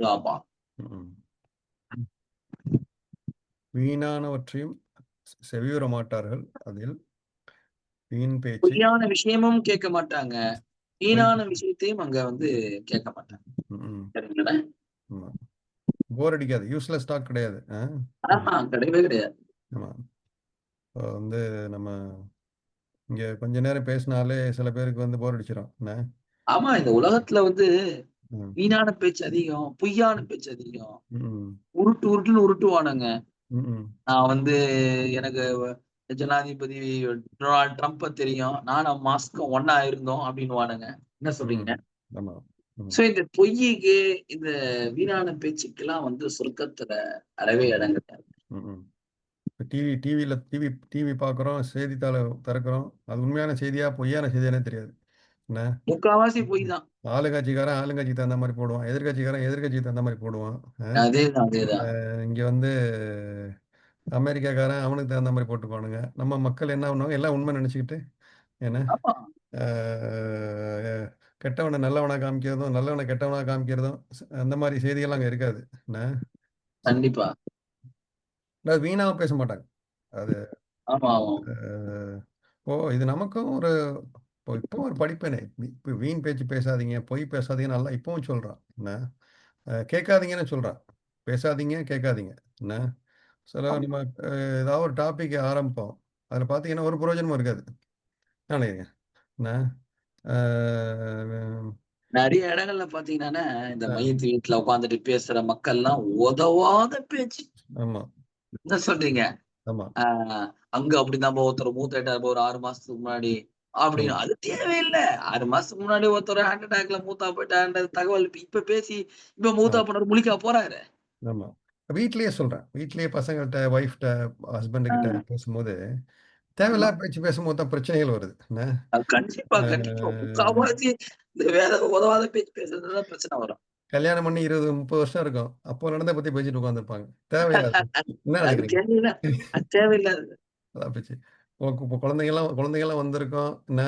ஆமா. ம். வீணானவற்றையும் செவியுற மாட்டார்கள். அதில் வீண் பேச்சு பொய்யான விஷயமும் கேட்க மாட்டாங்க. பொய் வீணான விஷயத்தையும் அங்க வந்து கேட்க மாட்டாங்க. ம். சரிங்களா? ஆமா. போர் அடிக்காது. யூஸ்லெஸ் டாக் கிடையாது. ம். கிடையவே கிடையாது. ஆமா. இப்போ வந்து நம்ம இங்க கொஞ்ச நேரம் பேசினாலே சில பேருக்கு வந்து போர் அடிச்சிரும். என்ன? ஆமா, இந்த உலகத்துல வந்து ம். வீணான பேச்சு அதிகம், பொய்யான பேச்சு அதிகம். ம். உருட்டுன்னு உருட்டுவானுங்க. ம். நான் வந்து எனக்கு ஜனாதிபதி டொனால்ட் ட்ரம்ப்ப தெரியும். நானும் மாஸ்க்கும் ஒண்ணா இருந்தோம் அப்டின்னுவானுங்க. என்ன ம். சொல்றீங்க? ஆமா. ம். சோ இந்த பொய்யுக்கு, இந்த வீணான பேச்சுக்கெல்லாம் வந்து சொர்க்கத்துல அறவே இடம் கிடையாது. ம். இப்ப டிவி டிவி பார்க்குறோம், செய்தித்தாள திறக்கிறோம். அது உண்மையான செய்தியா, பொய்யான செய்தியானே தெரியாது. என்ன? முக்காவாசி பொய் தான். ஆளுங்கட்சிக்காரன் ஆளுங்கட்சிக்கு தகுந்த மாரி போடுவான். எதிர்க்கட்சிக்காரன் எதிர்க்கட்சிக்கு தகுந்த மாரி போடுவான். அ அதேதான், அதேதான். இங்க வந்து அமெரிக்காக்காரன் அவனுக்கு தகுந்த மாரி போட்டுக்குவானுங்க. நம்ம மக்கள் என்ன பண்ணுவாங்க, எல்லாம் உண்மை நெனச்சுக்கிட்டு, என்ன ஆமா, அ கெட்டவன நல்லவனா காமிக்கிறதும், நல்லவன கெட்டவனா காமிக்கிறதும், அந்த மாரி செய்திகள்லாம் அங்க இருக்காது. என்ன? கண்டிப்பா. அது வீணாவும் பேச மாட்டாங்க. அது ஆமா, ஆமா. அ இது நமக்கும் ஒரு இப்பவும் ஒரு படிப்பினை. இப்ப வீண் பேச்சு பேசாதீங்க, பொய் பேசாதீங்கன்னு அல்லாஹ் இப்பவும் சொல்றான். என்ன? கேட்காதீங்கன்னு சொல்றான். பேசாதீங்க, கேட்காதீங்க. என்ன? சில ஆமா. நம்ம அ ஏதாவது ஒரு டாபிக் ஆரம்பிப்போம். அதில பார்த்தீங்கன்னா, ஒரு பிரயோஜனமும் இருக்காது. என்ன? என்ன? அ நெறைய இடங்கள்ல பாத்தீங்கன்னா, இந்த அ மையத்து வீட்ல உட்கார்ந்துட்டு பேசுற மக்கள்லாம் உதவாத பேச்சு. ஆமா, என்ன சொல்றீங்க? ஆமா, ஆ அங்க அப்படிதான்பா ஒருத்தர் மூத்தாயிட்டாருப்பா ஒரு 6 மாசத்துக்கு முன்னாடி. அப்படின்னு. ஆமா, அது தேவையில்ல. 6 மாசத்துக்கு முன்னாடி ஒருத்தர் ஹார்ட் அட்டாக்ல மூத்தா போயிட்டாருன்ற தகவல் இப்ப பேசி, இப்ப ஆ, மூத்தா போனவரு முழிக்கவா போறாரு? ஆமா. வீட்லயே சொல்றேன். வீட்லயே பசங்கள்ட்ட, ஒய்ஃப்ட்ட, ஹஸ்பண்ட் ஆ, கிட்ட பேசும்போது, ஆமா. தேவையில்லாத பேச்சு பேசும்போது தான் பிரச்சனைகள் வருது. என்ன? கண்டிப்பா, கண்டிப்பா. அ முக்காவாசி இந்த வேற உதவாத பேச்சு பேசுறதுல தான் பிரச்சனை வரும். கல்யாணம் பண்ணி 20, 30 வருஷம் இருக்கும். அப்போ நடந்தத பத்தி பேசிட்டு உட்கார்ந்திருப்பாங்க. தேவையா அது? என்ன அது நினைக்கிறீங்க? தேவையில்ல. அது தேவையில்லாதது. அதான் பேச்சு. இப்போ குழந்தைங்கலாம் குழந்தைங்கலாம் வந்திருக்கும். என்ன?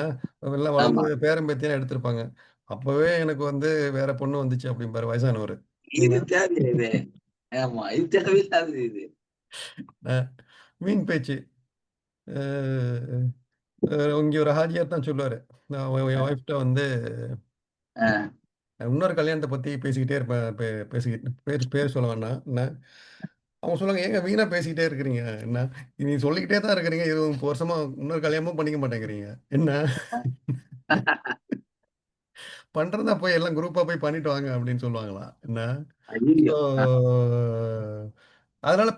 எல்லாம் ஆமா. வளர்ந்து பேரன் பேத்திலாம் எடுத்திருப்பாங்க. அப்பவே எனக்கு வந்து வேற பொண்ணு வந்துச்சு அப்படிம்பாரு வயசானவரு. இது என்ன? தேவையா இது? ஆமா. இது தேவையில்லாதது இது. அ வீண் பேச்சு. அ இங்க ஒரு ஹாஜியார் தான் சொல்லுவாரு. நான் என் அ, ஒய்ஃப்ட்ட வந்து அ. இன்னொரு கல்யாணத்த பத்தி பேசிக்கிட்டே இருப்பேன். பேசிக்கிட்டு பேர் சொல்ல வேண்டாம். என்ன? அவங்க சொல்லுவாங்க, "ஏங்க வீணா பேசிக்கிட்டே இருக்கிறீங்க? என்ன? நீங்க சொல்லிக்கிட்டே தான் இருக்கிறீங்க. 20, 30 வருஷமா இன்னொரு கல்யாணமும் பண்ணிக்க மாட்டேங்கிறீங்க. என்ன? பண்றதா போய் எல்லாம் குரூப்பா போய் பண்ணிட்டு வாங்க" அப்படின்னு சொல்லுவாங்களாம். என்ன? ஸோ ஐய்யயோ! அதனால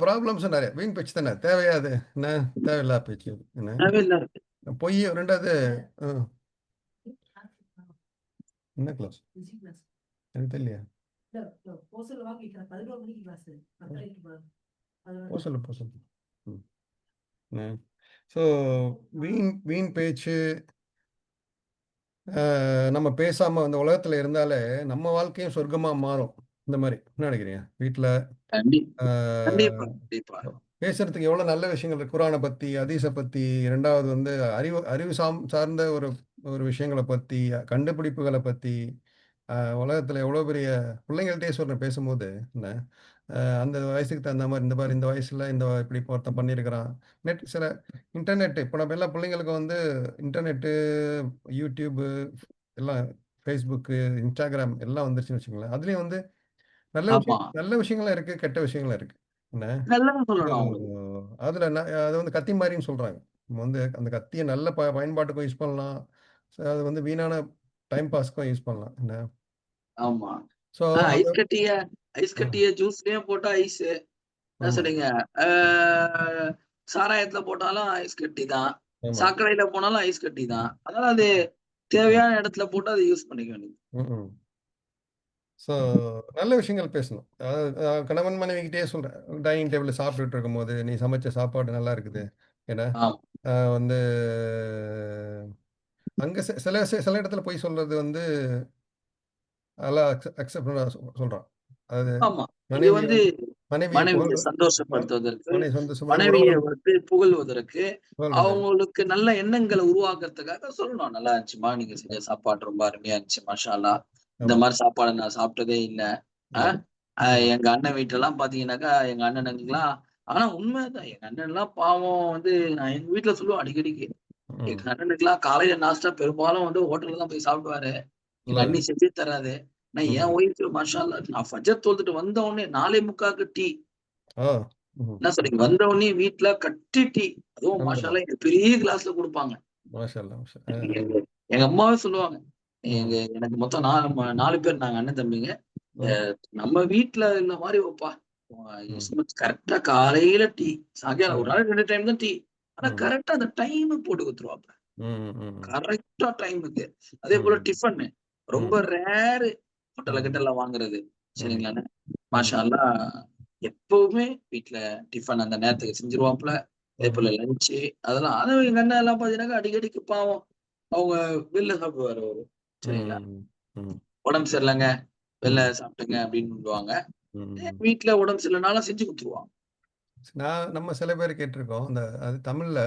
ப்ராப்ளம்ஸ் நெறைய. வீண் பேச்சு தானே. தேவையா அது? என்ன? தேவையில்லாத பேச்சு அது. என்ன? தேவையில்லாதது. பொய் 2வது ம். என்ன கிளாஸ்? எனக்கு தெரியலையே. போ சொல்லு, போ சொல்லு. ம். என்ன? ஸோ வீண் வீண் பேச்சு நம்ம பேசாம இந்த உலகத்துல இருந்தாலே, நம்ம வாழ்க்கையும் சொர்க்கமா மாறும். இந்த மாரி. என்ன நினைக்கிறீங்க? வீட்ல கண்டி ஆ கண்டிப்பா, கண்டிப்பா. பேசுறதுக்கு எவ்வளோ நல்ல விஷயங்கள் இருக்கு. குரான பத்தி, ஹதீஸ பத்தி, 2வது வந்து அறிவு அறிவு சார்ந்த ஒரு ஒரு விஷயங்கள பத்தி, கண்டுபிடிப்புகள பத்தி, அ உலகத்துல எவ்வளோ பெரிய பிள்ளைங்கள்ட்டயே சொல்றேன் பேசும்போது, என்ன அந்த வயசுக்கு தகுந்த மாரி, இந்த பாரு இந்த வயசுல இப்படி ஒருத்தன் பண்ணியிருக்கிறான். சில இன்டர்நெட் இப்ப நம்ம எல்லா பிள்ளைங்களுக்கும் வந்து இன்டர்நெட்டு, YouTube எல்லாம் Facebook, Instagram எல்லாம் வந்துருச்சுன்னு வச்சுக்கங்களேன். அதுலயும் வந்து ஆமா. நல்ல விஷயங்களும் இருக்கு, கெட்ட விஷயங்களும் இருக்கு. என்ன? நல்லது ஓ! சொல்லணும் அவங்களுக்கு. அதுல அது வந்து கத்தி மாரின்னு சொல்றாங்க. நம்ம வந்து அந்த கத்திய நல்ல பயன்பாட்டுக்கும் யூஸ் பண்ணலாம். அது வந்து வீணான டைம் பாஸ்க்கும் யூஸ் பண்ணலாம். என்ன? ஆமா. ஸோ அது ஐஸ் கட்டிய ஐஸ் அ கட்டிய ஜூஸ்லயும் போட்டா ஐஸு. என்ன ஆமா, சொல்றீங்க? ஆ சாராயத்துல போட்டாலும் ஐஸ் கட்டி தான். ஆமா. சாக்கடையில போனாலும் ஐஸ் கட்டி தான். அதனால அது தேவையான இடத்துல போட்டு அத யூஸ் பண்ணிக்க வேண்டியது. ம்ஹ்ம். ஸோ நல்ல விஷயங்கள் பேசணும். அதாவது கணவன் மனைவிகிட்டயே சொல்றேன். டைனிங் டேபிள்ல சாப்பிட்டுட்டு இருக்கும்போது, "நீ சமைச்ச சாப்பாடு நல்லா இருக்குது." ஏன்னா, ஆமா, வந்து அங்க சில இடத்துல பொய் சொல்றது வந்து அதெல்லாம் அக்செப்ட் சொல்றான். அதாவது ஆமா. இது மனைவிய வந்து வந்து மனைவிய மனைவிய ம சந்தோஷப்படுத்துவதற்கு, மனைவி சந்தோஷமா மனைவிய உறவுகள் வந்து புகழ்வதற்கு, புகழ்றது. அவங்களுக்கு நல்ல எண்ணங்கள உருவாக்குறதுக்காக சொல்லணும். "நல்லா இருந்துச்சும்மா. நீங்க செஞ்ச சாப்பாடு ரொம்ப அருமையா இருந்துச்சு. மாஷா அல்லாஹ். இந்த ஆமா, மாரி சாப்பாடு நான் சாப்பிட்டதே இல்ல." ஆஹ் ம். எங்க அண்ணன் வீட்டுல பாத்தீங்கன்னாக்கா எங்க அண்ணனுக்குலாம், ஆனா உண்மைதான் எங்க அண்ணன் எல்லாம் பாவம் நான் எங்க வீட்டுல சொல்லுவேன் அடிக்கடிக்கு. ம். எங்க அண்ணனுக்குலாம் காலையில நாஸ்டா பெரும்பாலும் ஹோட்டல்ல தான் போய் சாப்பிடுவாரு. எங்க நல்லது. அண்ணி செஞ்சே தராது. நான் என் ம். ஒய்ஃப் மாஷா அல்லாஹ் நான் ஃபஜர் தொழுதுட்டு வந்த உடனே 4:45க்கு டீ. ஆ. ம். என்ன சொல்றீங்க? வந்த உடனே வீட்ல கட்டி டீ. அதுவும் மாஷா நல்லது. அல்லாஹ் எனக்கு பெரிய கிளாஸ்ல குடுப்பாங்க. மாஷா அல்லாஹ். எங்க எங்க அம்மாவே சொல்லுவாங்க. ம். எனக்கு மொத்தம் 4 பேர் நாங்க அண்ணன் தம்பிங்க. அ ம். நம்ம வீட்ல இந்த மாரி வைப்பா. ம். கரெக்ட்டா காலையில டீ. சாயங்காலம் ஒரு ம். நாளைக்கு 2 டைம் தான் டீ. ஆனா ம். கரெக்ட்டா அந்த டைமுக்கு போட்டு குடுத்துருவாப்ல. ம். ம். கரெக்ட்டா டைமுக்கு. அதேபோல ம். டிஃபனு. ரொம்ப ம். ரேரு ஹோட்டல்ல ம். கிட்டல்ல வாங்குறது. ம். சரிங்களாண்ணே. ம். மாஷா அல்லாஹ் எப்பவுமே வீட்ல டிஃபன் அந்த நேரத்துக்கு செஞ்சுருவாப்ல. ம்ஹ்ம். அதேபோல லஞ்ச் அதெல்லாம். அதுவும் எங்க அண்ணன் எல்லாம் பார்த்தீங்கன்னாக்கா அடிக்கடிக்கு பாவம். அவங்க வெளில சாப்பிடுவாரு அவரு. சரிங்களா. ம். ம். உடம்பு சரியில்லங்க. வெளில ம். சாப்பிட்டுங்க அப்படின்னுவாங்க. ம். வீட்ல உடம்பு சரியில்லனாலும் செஞ்சு குடுத்துருவாங்க. நம்ம சில பேர் கேட்டுருக்கோம். அது தமிழ்ல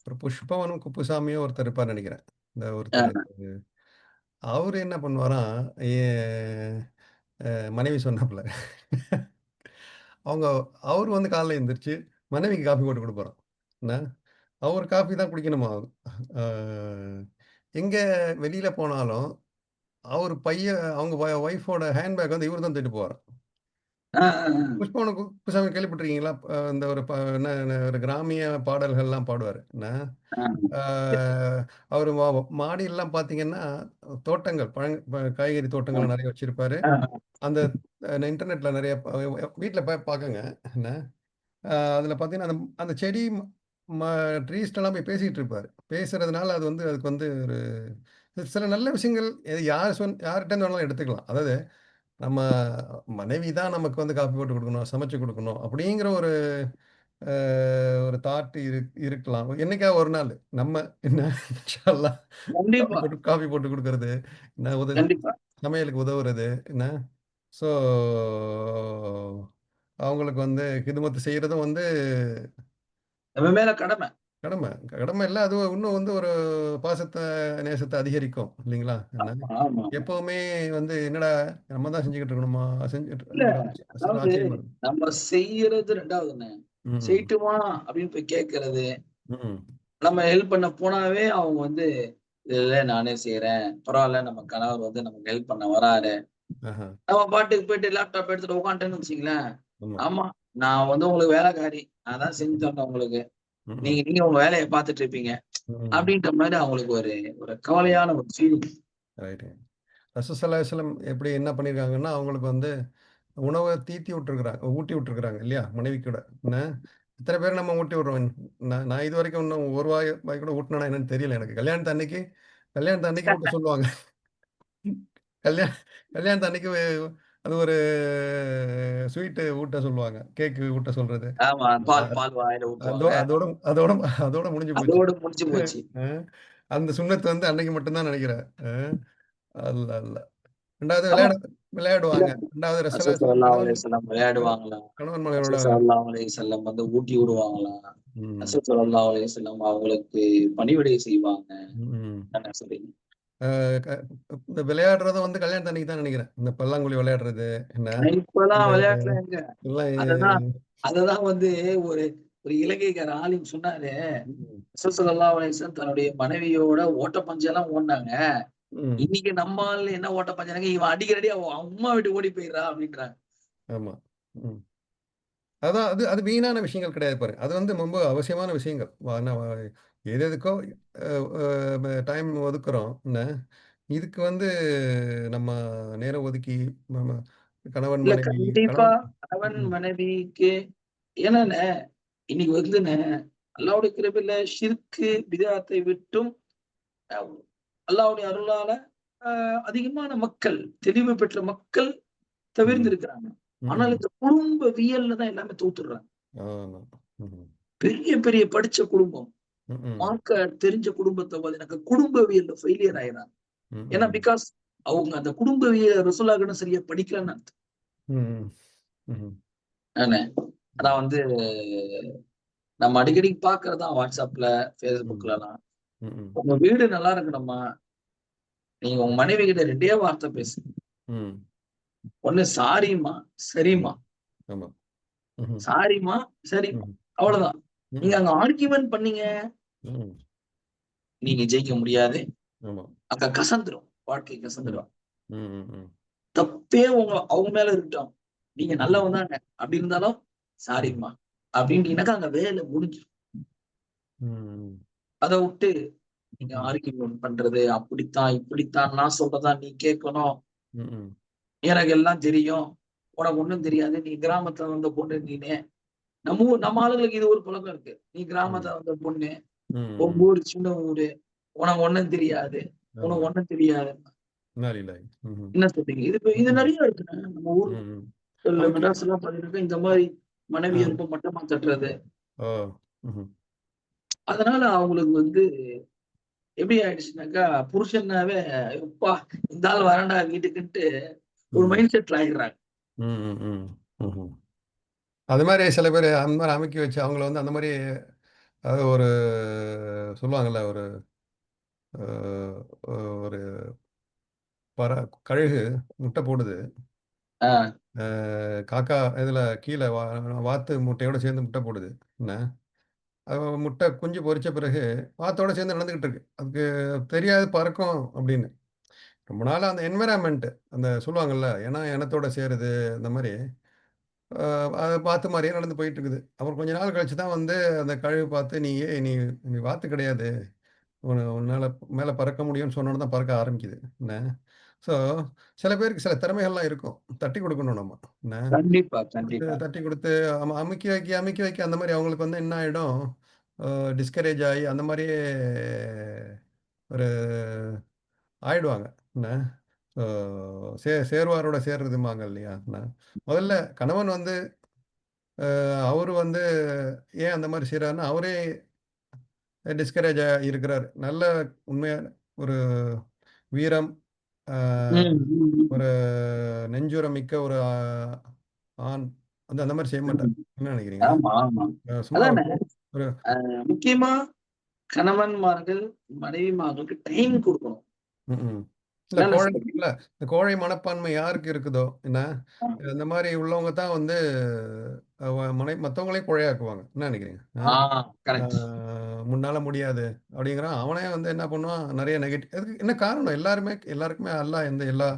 ஒரு புஷ்பவனம் குப்புசாமியோ ஒருத்தர் இருப்பார்ன்னு நெனைக்கிறேன். இந்த ஒருத்தரு அ, அவரு என்ன பண்ணுவாராம், எ அ மனைவி சொன்னாப்புல. அவங்க அவரு வந்து காலைல எந்திரிச்சு மனைவிக்கு காஃபி போட்டு குடுப்பாராம். என்ன, அவரு காஃபி தான் குடிக்கணுமாம். அ எங்க வெளியில போனாலும், அவரு அவங்க ஒய்ஃபோட ஹேண்ட் பேக் வந்து இவரு தான் தூக்கிட்டு போவாராம். அ, அ, புஷ்பவன குப்புசாமி கேள்விப்பட்டிருக்கீங்களா? இந்த ஒரு என்ன என்ன ஒரு கிராமிய பாடல்கள்லாம் பாடுவாரு. என்ன, அ, ஆ அவரு மாடில்லாம் பார்த்தீங்கன்னா, தோட்டங்கள் காய்கறி தோட்டங்கள் நெறைய வச்சிருப்பாரு. அ, அந்த இன்டர்நெட்ல நெறைய வீட்ல போய் பாக்கங்க. என்ன, அதில பார்த்தீங்கன்னா, அந்த அந்த செடி ம ட்ரீஸ்ட்டலாம் போய் பேசிட்டு இருப்பாரு. பேசுறதுனால அதுக்கு வந்து ஒரு சில நல்ல விஷயங்கள் யார்ட்டருந்து வேணாலும் எடுத்துக்கலாம். அதாவது நம்ம மனைவி தான் நமக்கு வந்து காஃபி போட்டு குடுக்கணும், சமைச்சு குடுக்கணும் அப்படிங்கிற ஒரு அ ஒரு தாட் இருக்கலாம். என்னைக்காவது ஒரு நாள் நம்ம என்ன இன்ஷா அல்லாஹ் கண்டிப்பா, காஃபி போட்டு குடுக்கறது, என்ன கண்டிப்பா. சமையலுக்கு உதவுறது, என்ன. ஸோ அவங்களுக்கு வந்து ஹிதுமத் செய்றதும் வந்து நம்ம மேல கடமை. கடமை. கடமை இல்ல. அது இன்னும் வந்து ஒரு பாசத்த, நேசத்த அதிகரிக்கும் இல்லைங்களா? என்ன, ஆமா, ஆமா. எப்பவுமே வந்து என்னடா நம்ம தான் செஞ்சுகிட்டு இருக்கணுமா? இல்ல, ஒரு சில அதாவது ஆச்சரியமா இருக்கும். நம்ம செய்யறது 2வதுண்ணே. ம். செய்யட்டுமா அப்படின்னு போய் கேட்கறது. ம். நம்ம ஹெல்ப் பண்ண போனாவே அவங்க இல்ல நானே செய்றேன். பரவால்ல நம்ம கணவர் நமக்கு ஹெல்ப் பண்ண வராரு. ஆஹா. நம்ம பாட்டுக்கு போயிட்டு லேப்டாப் எடுத்துட்டு உட்காந்துட்டேன்னு வச்சுக்கங்களேன். ஆமா. ஆமா. நான் உங்களுக்கு வேலைக்காரி. நான் தான் செஞ்சு தரணும் உங்களுக்கு. ம். நீங்க நீங்க உங்க வேலைய பார்த்துட்டு இருப்பீங்க. ம். அப்படின்ற மாரி அவங்களுக்கு ஒரு ஒரு ம். கவலையான ஒரு ஃபீலிங். ரைட்டு. ரசூல் ஸல்லல்லாஹு அலைஹி வஸல்லம் எப்படி என்ன பண்ணியிருக்காங்கன்னா, அவங்களுக்கு வந்து உணவ ஊட்டி விட்டுருக்காங்க இல்லையா? மனைவி கூட. என்ன, எத்தன பேர் நம்ம ஊட்டி விடுறோம். நான் நான் இதுவரைக்கும் இன்னும் ஒரு வாய் கூட ஊட்டுனனா என்னன்னு தெரியல எனக்கு. கல்யாணத்து அன்னைக்கு ஊட்ட சொல்லுவாங்க. கல்யா கல்யாணத்து அன்னைக்கு அது ஒரு ஸ்வீட் ஊட்ட சொல்லுவாங்க. கேக் ஊட்ட சொல்றது. ஆமா. அ பால் பால் வாயில அதோ ஊத்துவாங்க. அதோட அதோட அதோட முடிஞ்சு போச்சு. அதோட முடிஞ்சு போச்சு. அ அந்த சுன்னத் வந்து அன்னைக்கு மட்டும் தான் நெனைக்கிறேன். அல்ல, அல்ல. 2வது ஆமா. இல்ல விளையாடுவாங்க. 2வது ரசூல் ரசூலுல்லாஹி ஸல்லல்லாஹு அலைஹி கணவன் வஸல்லம் கணவன் விளையாடுவாங்களா? கணவன் மனைவியோட ரசூல் ஸல்லல்லாஹு அலைஹி வஸல்லம் ஊட்டி விடுவாங்களா? ம். ரசூல் ஸல்லல்லாஹு அலைஹி வஸல்லம் அவங்களுக்கு பணிவிடை செய்வாங்க. ம். என்ன சொல்றீங்க? அ க இந்த விளையாடுறதும் வந்து கல்யாணத்து அன்னைக்கு தான் நெனைக்கிறேன். இந்த பல்லாங்குழி விளையாடுறது என்ன, இப்பலாம் இந்த விளையாட்டுல எங்க? எல்லாம் அததான் அததான் ஒரு ஒரு இலங்கைக்கார ஆலிம் சொன்னாரு. ம். ரசூல் ஸல்லல்லாஹு அலைஹி வஸல்லம் தன்னுடைய மனைவியோட ஓட்டப்பந்தயம்லாம் ஓடுனாங்க. ம். இன்னைக்கு நம்ம ஆளுங்க என்ன ஓட்டப்பந்தயம்ங்க, இவன் அடிக்கிறடியா அம்மா வீட்டுக்கு ஓடி போயிடுறா அப்படின்றாங்க. ஆமா. ம். அதான் அது அது வீணான விஷயங்கள் கிடையாது பாருங்க. அது வந்து ரொம்ப அவசியமான விஷயங்கள். எது எதுக்கோ அ டைம் ஒதுக்குறோம். என்ன, இதுக்கு வந்து நம்ம நேரம் ஒதுக்கி நம்ம கணவன், இல்ல மனைவி கண்டிப்பா கணவன் கணவன் ம். மனைவிக்கு ஏன்னாண்ணே, இன்னைக்கு அல்லாஹ்வுடைய கிருபையில ஷிர்கு, பித்அத்தை விட்டும் அ அல்லாஹ்வுடைய அருளால அ அதிகமான மக்கள், தெளிவு பெற்ற மக்கள் ம். தவிர்ந்திருக்கிறாங்க. ஆனால் ம். இந்த குடும்பவியல்ல தான் எல்லாமே தோத்துடுறாங்க. ஆமா. ம். பெரிய பெரிய படிச்ச குடும்பம், ம்ஹ்ம். மார்க்க தெரிஞ்ச குடும்பத்த பார்த்தீங்கன்னாக்கா, குடும்பவியல்ல ஃபெயிலியர் ஆயிடுறாங்க. ஏன்னா ம்ஹ்ம். பிகாஸ் அவங்க அந்த குடும்பவியல் ரசூலுல்லாஹ்விடம் சரியா படிக்கலன்னு அர்த்தம். ம். ம்ஹ்ம். அதானே. ம். அதான் நம்ம அடிக்கடி பார்க்கிறது தான் WhatsAppல, ம். Facebookலலாம். ம்ஹ்ம். உங்க வீடு நல்லா இருக்கணுமா, நீங்க உங்க மனைவி கிட்ட 2டே வார்த்தை பேசுங்க. ம். ஒண்ணு சாரிம்மா, சரிம்மா. ம். ஆமா. ம்ஹ்ம். சாரிம்மா, சரிம்மா. ம். ம். அவ்வளவுதான். நீங்க ம். அங்க ஆர்கியூமென்ட் பண்ணீங்க, ம். நீங்க ஜெயிக்க முடியாது. ஆமா. அங்க கசந்துரும். வாழ்க்கை ம். கசந்துரும். ம். ம். ம். தப்பே அவங்க மேல இருக்கட்டும். நீங்க ம். நல்லவன் தானே. அப்படி இருந்தாலும், ம். சாரிம்மா அப்படின்ட்டீங்கன்னாக்கா அங்க வேலை முடிஞ்சுரும். ம். அத வுட்டு நீங்க ம். ஆர்கியூமென்ட் பண்றது, அப்படித்தான், இப்படித்தான், நான் சொல்றதான் நீ கேட்கணும். ம். எனக்கு எல்லாம் தெரியும். உனக்கு ஒண்ணும் தெரியாது. நீ கிராமத்துல வந்த பொண்ணு நீனு. நம்ம ஆளுங்களுக்கு இது ஒரு பழக்கம் இருக்கு. நீ ம். கிராமத்துல வந்த பொண்ணு. உங்க ம். ஊரு சின்ன ஊரு. உனக்கு ஒண்ணும் தெரியாது. ஆமா. உனக்கு ஒண்ணும் தெரியாது. இன்னாலில்லாஹி. ம்ஹ்ம். என்ன சொல்றீங்க? இது ம். நெறைய இருக்குங்க. நம்ம ம். ம். ஊர்கள்ல நமக்கு மெட்ராஸ்லாம் பாத்தீங்கன்னாக்கா, இந்த மாரி ஆ. மனைவிய ரொம்ப மட்டமா தட்டுறது. ஓ! ம்ஹ்ம். அதனால அவங்களுக்கு எப்படி ஆயிடுச்சுனாக்கா, புருஷன்னாவே எப்பா இந்த ஆள் வரான்டா வீட்டுக்குன்ட்டு ஒரு ம். மைண்ட் செட்ல ஆயிடுறாங்க. ம். ம். ம். ம்ஹ்ம். அது மாரி சில பேரு அந்த மாரி அமுக்கி வச்சு அவங்கள வந்து அந்த மாரி அதாவது ஒரு சொல்லுவாங்கல்ல, ஒரு அ ஒரு பற கழுகு முட்டை போடுது. ஆ. அ காக்கா இதில கீழ வாத்து முட்டையோட சேர்ந்து முட்டை போடுது. என்ன? முட்டை குஞ்சு பொரிச்ச பிறகு வாத்தோட சேர்ந்து நடந்துகிட்டு இருக்கு. அதுக்கு தெரியாது பறக்கும் அப்படின்னு. ரொம்ப நாளா அந்த என்வைரன்மென்ட் அந்த சொல்லுவாங்கல்ல, இனத்தோட சேருது அந்த மாரி. அ அது வாத்து மாரியே நடந்து போயிட்டு இருக்குது. அப்புறம் கொஞ்ச நாள் கழிச்சு தான் வந்து அந்த கழுகு பார்த்து, நீ நீ வாத்து கிடையாது. உன்னால மேல பறக்க முடியும்னு சொன்னோன தான் பறக்க ஆரம்பிக்குது. என்ன? ஸோ, சில பேருக்கு சில திறமைகள்லாம் இருக்கும். தட்டி குடுக்கணும் நம்ம. என்ன? கண்டிப்பா, கண்டிப்பா. தட்டி குடுத்து அமுக்கி வைக்க அந்த மாரி அவங்களுக்கு வந்து என்ன ஆயிடும், அ டிஸ்கரேஜ் ஆயி அந்த மாரியே ஒரு ஆயிடுவாங்க. என்ன? ஸோ சேர்வாரோட சேர்றதும்பாங்க இல்லையா? என்ன? முதல்ல கணவன் வந்து அவரு வந்து ஏன் அந்த மாரி செய்றாருன்னா, அவரே டிஸ்கரேஜ் இருக்கிறாரு. நல்ல உண்மையா ஒரு வீரம், அ ம், ம், ஒரு நெஞ்சுரம் மிக்க ஒரு ஆண் வந்து அந்த மாரி செய்ய மாட்டார். ம். என்ன நினைக்கிறீங்க? ஆமா, ஆமா. சும்மா அதானே. ஒரு முக்கியமா கணவன்மார்கள், மனைவிமார்களுக்கு டைம் குடுக்கணும். ம்ஹ்ம். இல்ல என்னன்னு சொல்றீங்க? இந்த கோழை மனப்பான்மை யாருக்கு இருக்குதோ, என்ன ஆ, இந்த மாரி உள்ளவங்க தான் வந்து மத்தவங்களையும் கோழையாக்குவாங்க. என்ன நினைக்கிறீங்க? ஆ ஆ கரெக்ட். முன்னால முடியாது அப்படிங்கிறான். அவனே வந்து என்ன பண்ணுவான், நெறைய அதுக்கு என்ன காரணம்? எல்லாருக்குமே அல்லாஹ் எல்லா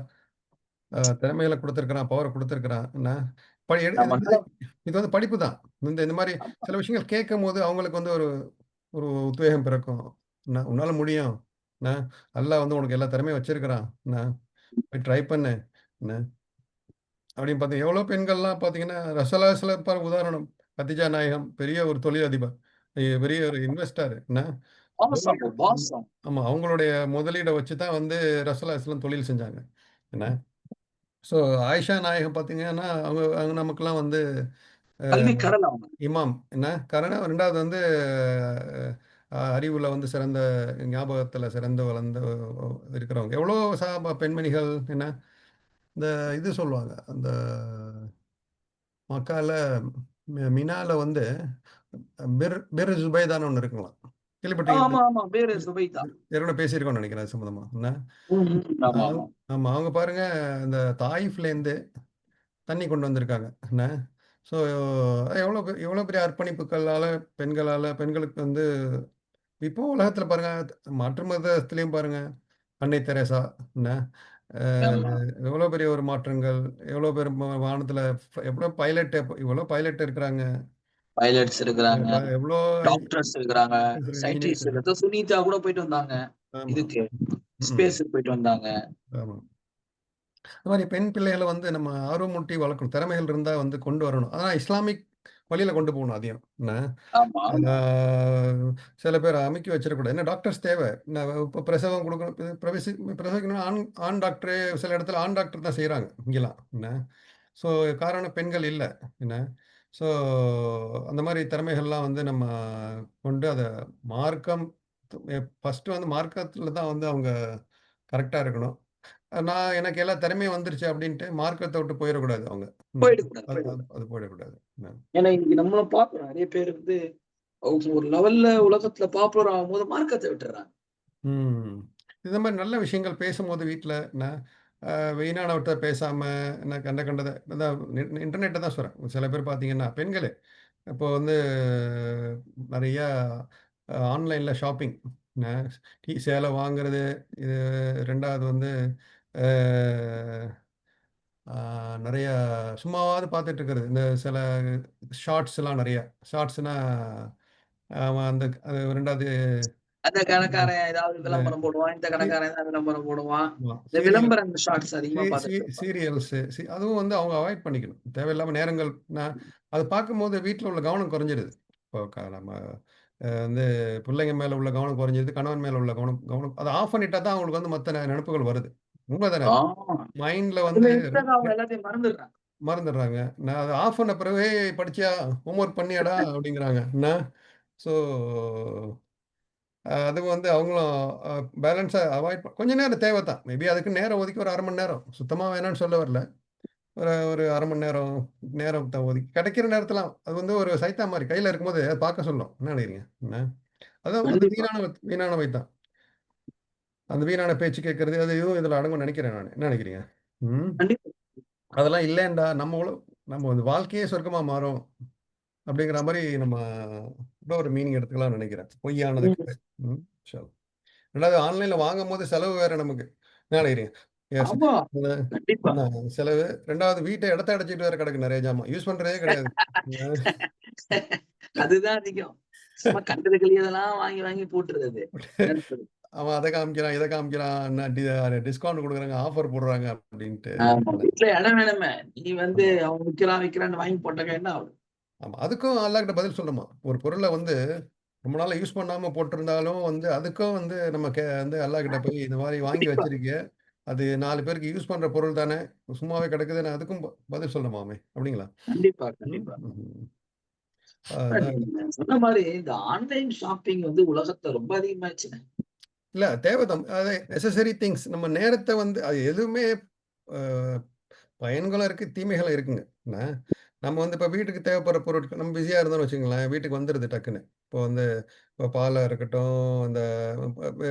திறமைகள குடுத்திருக்கிறான், பவர குடுத்திருக்கிறான். என்ன நம்ம இது இது வந்து படிப்பு தான். இந்த இந்த மாரி ஆமா. சில விஷயங்கள் கேட்கும்போது அவங்களுக்கு வந்து ஒரு ஒரு உத்வேகம் பிறக்கும். என்ன உன்னால முடியும். என்ன அல்லாஹ் வந்து உனக்கு எல்லா திறமையும் வச்சிருக்கிறான். என்ன போய் ட்ரை பண்ணு. என்ன அப்படின்னு பார்த்தீங்க எவ்வளோ பெண்கள்லாம் பார்த்தீங்கன்னா, ரசலாஸ்ல உதாரணம். கத்திஜா நாயகம் பெரிய ஒரு தொழிலதிபர். பெரிய ஒரு இன்வெஸ்டர். என்ன எவ்வளோ பாசம், பாசம். ஆமா. அவங்களுடைய முதலீட வச்சு தான் வந்து ரசூலுல்லாஹி தொழில் செஞ்சாங்க. என்ன. ஸோ ஆயிஷா நாயகம் பார்த்தீங்கன்னா, அவங்க அவங்க நமக்கெல்லாம் வந்து அ கல்வி கடல் அவங்க. இமாம் என்ன காரணம் 2வது வந்து அறிவுல வந்து சிறந்த ஞாபகத்துல சிறந்து வளர்ந்த இருக்கிறவங்க. எவ்வளோ பெண்மணிகள் என்ன இந்த இது சொல்லுவாங்க. அந்த மக்கால மினால வந்து பிர் ஜுபைதான்னு ஒண்ணு இருக்குங்களாம். கேள்விப்பட்டீங்களா? ஆமா, ஆமா. பேரு சுபைதா. ஏற்கனவே பேசியிருக்கோம்னு நெனைக்கிறேன் அது சம்மந்தமா. என்ன? ம், ம். ஆ ஆமா, ஆமா. ஆமா. அவங்க பாருங்க இந்த தாயிஃப்லேருந்து தண்ணி கொண்டு வந்திருக்காங்க. என்ன? ஸோ எவ்வளோ பெரிய அர்ப்பணிப்புக்களால பெண்களுக்கு வந்து இப்போ உலகத்தில பாருங்க மாற்று மதத்திலயும் பாருங்க. அன்னை தெரசா என்ன? அ ஆமா. எவ்வளோ பெரிய ஒரு மாற்றங்கள். எவ்வளோ பேர் வானத்தில இவ்வளோ பைலட் இருக்கிறாங்க. பைலட்ஸ் இருக்கிறாங்க. எவ்வளோ டாக்டர்ஸ் இருக்கிறாங்க. இன்ஜினியர்ஸ் சயின்டிஸ்ட் இருக்க சுனிதா கூட போயிட்டு வந்தாங்க. ஆமா. இதுக்கு ம். ஸ்பேஸ்க்கு போயிட்டு வந்தாங்க. ஆமா. இந்த மாரி பெண் பிள்ளைகள வந்து நம்ம ஆர்வமூட்டி வளர்க்கணும். திறமைகள் இருந்தா வந்து கொண்டு வரணும். ஆனா இஸ்லாமிக் வழியில கொண்டு போகணும் அதையும். என்ன? ஆமா, ஆமா. ஆ சில பேர அமுக்கி வச்சிடக்கூடாது. ஏன்னா டாக்டர்ஸ் தேவை. இப்ப பிரசவம் குடுக்கணும் பிரசவிக்கணும்னா ஆண் டாக்டரே சில இடத்துல ஆண் டாக்டர் தான் செய்றாங்க. இங்கலாம். என்ன? ஸோ காரணம் பெண்கள் இல்ல. என்ன? ஸோ அந்த மாரி திறமைகள்லாம் வந்து நம்ம கொண்டு அத மார்க்கம் ஃபர்ஸ்ட்டு வந்து மார்க்கத்தில தான் வந்து அவங்க கரெக்ட்டா இருக்கணும். எனக்கு எல்லா திறமையும் வந்துருச்சு அப்டின்ட்டு மார்க்கத்த விட்டு போயிறக்கூடாது அவங்க. ம். போயிடக்கூடாது, அது அது போயிடக்கூடாது. அது போயிடக்கூடாது. ம். ஏன்னா இன்னைக்கு நம்மளும் பார்க்கிறோம். நெறைய பேர் அவங்க ஒரு லெவல்ல உலகத்துல பாப்புலர் ஆகும்போது மார்க்கத்த விட்டுர்றாங்க. ம். இந்த மாரி நல்ல விஷயங்கள் பேசும்போது வீட்ல என்ன, வீணானவற்றை பேசாம, என்ன கண்ட கண்டத அதான் இன்டர்நெட்ட தான் சொல்றேன். சில பேர் பார்த்தீங்கன்னா, பெண்களே இப்போ வந்து நெறையா ஆன்லைன்ல ஷாப்பிங் ந சேலை வாங்குறது, இது 2வது வந்து அ ஆ நெறைய சும்மாவாவது பார்த்துட்டு இருக்கிறது. இந்த சில ஷார்ட்ஸ்லாம் நெறைய. ஷார்ட்ஸ்னா அவன் அந்த அது 2வது அந்த கடைக்காரன் ஏதாவது இந்த விளம்பரம் போடுவான். இந்த சி கடைக்காரன் ஏதாவது விளம்பரம் போடுவான். ஆமா. இந்த சீரியல் விளம்பரம் ஷார்ட்ஸ் சி அதிகமா சி பார்த்துட்டு இருப்பாங்க. சீரியல்ஸு அதுவும் வந்து அவங்க அவாய்ட் பண்ணிக்கணும். தேவையில்லாம நேரங்கள் நான் அது பார்க்கும்போது வீட்ல உள்ள கவனம் குறைஞ்சிருது. இப்போ நம்ம வந்து பிள்ளைங்க மேல உள்ள கவனம் குறைஞ்சிருது. கணவன் மேல உள்ள கவனம் கவனம் அத ஆஃப் பண்ணிட்டா தான் அவங்களுக்கு வந்து மத்த நெனப்புகள் வருது. உண்மதானே அது? ஆமா. மைண்ட்ல வந்து அதுல இருக்கிறத அவங்க எல்லாத்தையும் மறந்துடுறாங்க. மறந்துடுறாங்க. நான் அத ஆஃப் பண்ண பிறகு, "ஏய் படிச்சியா? Home work பண்ணியாடா?" அப்படிங்கிறாங்க. என்ன? ஸோ அது வந்து அவங்களும் அ பேலன்ஸா அவாய்ட் கொஞ்ச நேரம் தேவ தான். மேபி அதுக்கு நேரம் ஒதுக்கி ஒரு 1/2 மணி நேரம். சுத்தமா வேணான்னு சொல்ல வரல. ஒரு ஒரு 1/2 மணி நேரம், நேரத்த ஒதுக்கி கிடைக்கிற நேரத்தில அது வந்து ஒரு சைத்தா மாரி கையில இருக்கும்போது அத பார்க்க சொல்லும். என்ன நினைக்கிறீங்க? என்ன? அதுவும் அந்த கண்டிப்பா, வீணானவை தான். அந்த வீணான பேச்சு கேட்கறது, அது இதுவும் இதில அடங்கும்னு நினைக்கிறேன் நானு. என்ன நினைக்கிறீங்க? ம். கண்டிப்பா. அதெல்லாம் இல்லேன்டா நம்ம வந்து வாழ்க்கையே சொர்க்கமா மாறும். அப்படிங்கிற மாரி நம்ம இன்னொரு மீனிங் எடுத்துக்கலாம்னு நெனைக்கிறேன். பொய்யானதுக்கு. ம். ம். ஷோர். 2வது ஆன்லைன்ல வாங்கும்போது செலவு வேற நமக்கு. என்ன நெனைக்கிறீங்க? எஸ். ஆமா. இந்த கண்டிப்பா. என்ன செலவு. 2வது வீட்ட இடத்த அடைச்சுட்டு வேற கிடக்கு நெறைய ஜாமான். யூஸ் பண்றதே கிடையாது. அதுதான் அதிகம். சும்மா கண்டது கழியதெல்லாம் வாங்கி வாங்கி போட்டுறது. அடுத்தது. அவன் அத காமிக்கிறான், இத காமிக்கிறான். என்ன டிஸ்கவுண்ட் குடுக்குறாங்க, ஆஃபர் போடுறாங்க அப்படின்ட்டு. ஆமா. என்ன வீட்ல இடம் வேணுமே. நீ வந்து ஆமா, அவன் விக்கிறான், விக்கிறான்னு வாங்கி போட்டாக்க என்ன ஆகும்? ஆமா. அதுக்கும் அல்லாஹ்கிட்ட பதில் சொல்லணுமா? ஒரு பொருள வந்து ரொம்ப நாளா யூஸ் பண்ணாம போட்டிருந்தாலும் வந்து, அதுக்கும் வந்து நம்ம வந்து அல்லாஹ்கிட்ட போய் இந்த மாரி வாங்கி கண்டிப்பா, வச்சிருக்கியே அது 4 பேருக்கு யூஸ் பண்ற பொருள் தானே! சும்மாவே கிடக்குதுன்னு அதுக்கும் பதில் சொல்லணுமாமே! அப்பிடிங்களா? கண்டிப்பா, ம். கண்டிப்பா. ம்ஹ்ம். அதான் நீங்க சொன்ன மாரி இந்த ஆன்லைன் ஷாப்பிங் வந்து உலகத்துல ரொம்ப அதிகமாச்சுங்க. இல்ல தேவைதான். அது நெசசரி திங்ஸ் நம்ம நேரத்த வந்து அது எதுவுமே அ பயன்களும் இருக்கு, தீமைகளும் இருக்குங்க. என்ன நம்ம வந்து இப்ப வீட்டுக்கு தேவைப்படுற பொருட்கள் நம்ம பிஸியா இருந்தோம்னு வச்சுக்கங்களேன், வீட்டுக்கு வந்துருது டக்குன்னு. இப்போ வந்து இப்போ பாலா இருக்கட்டும், இந்த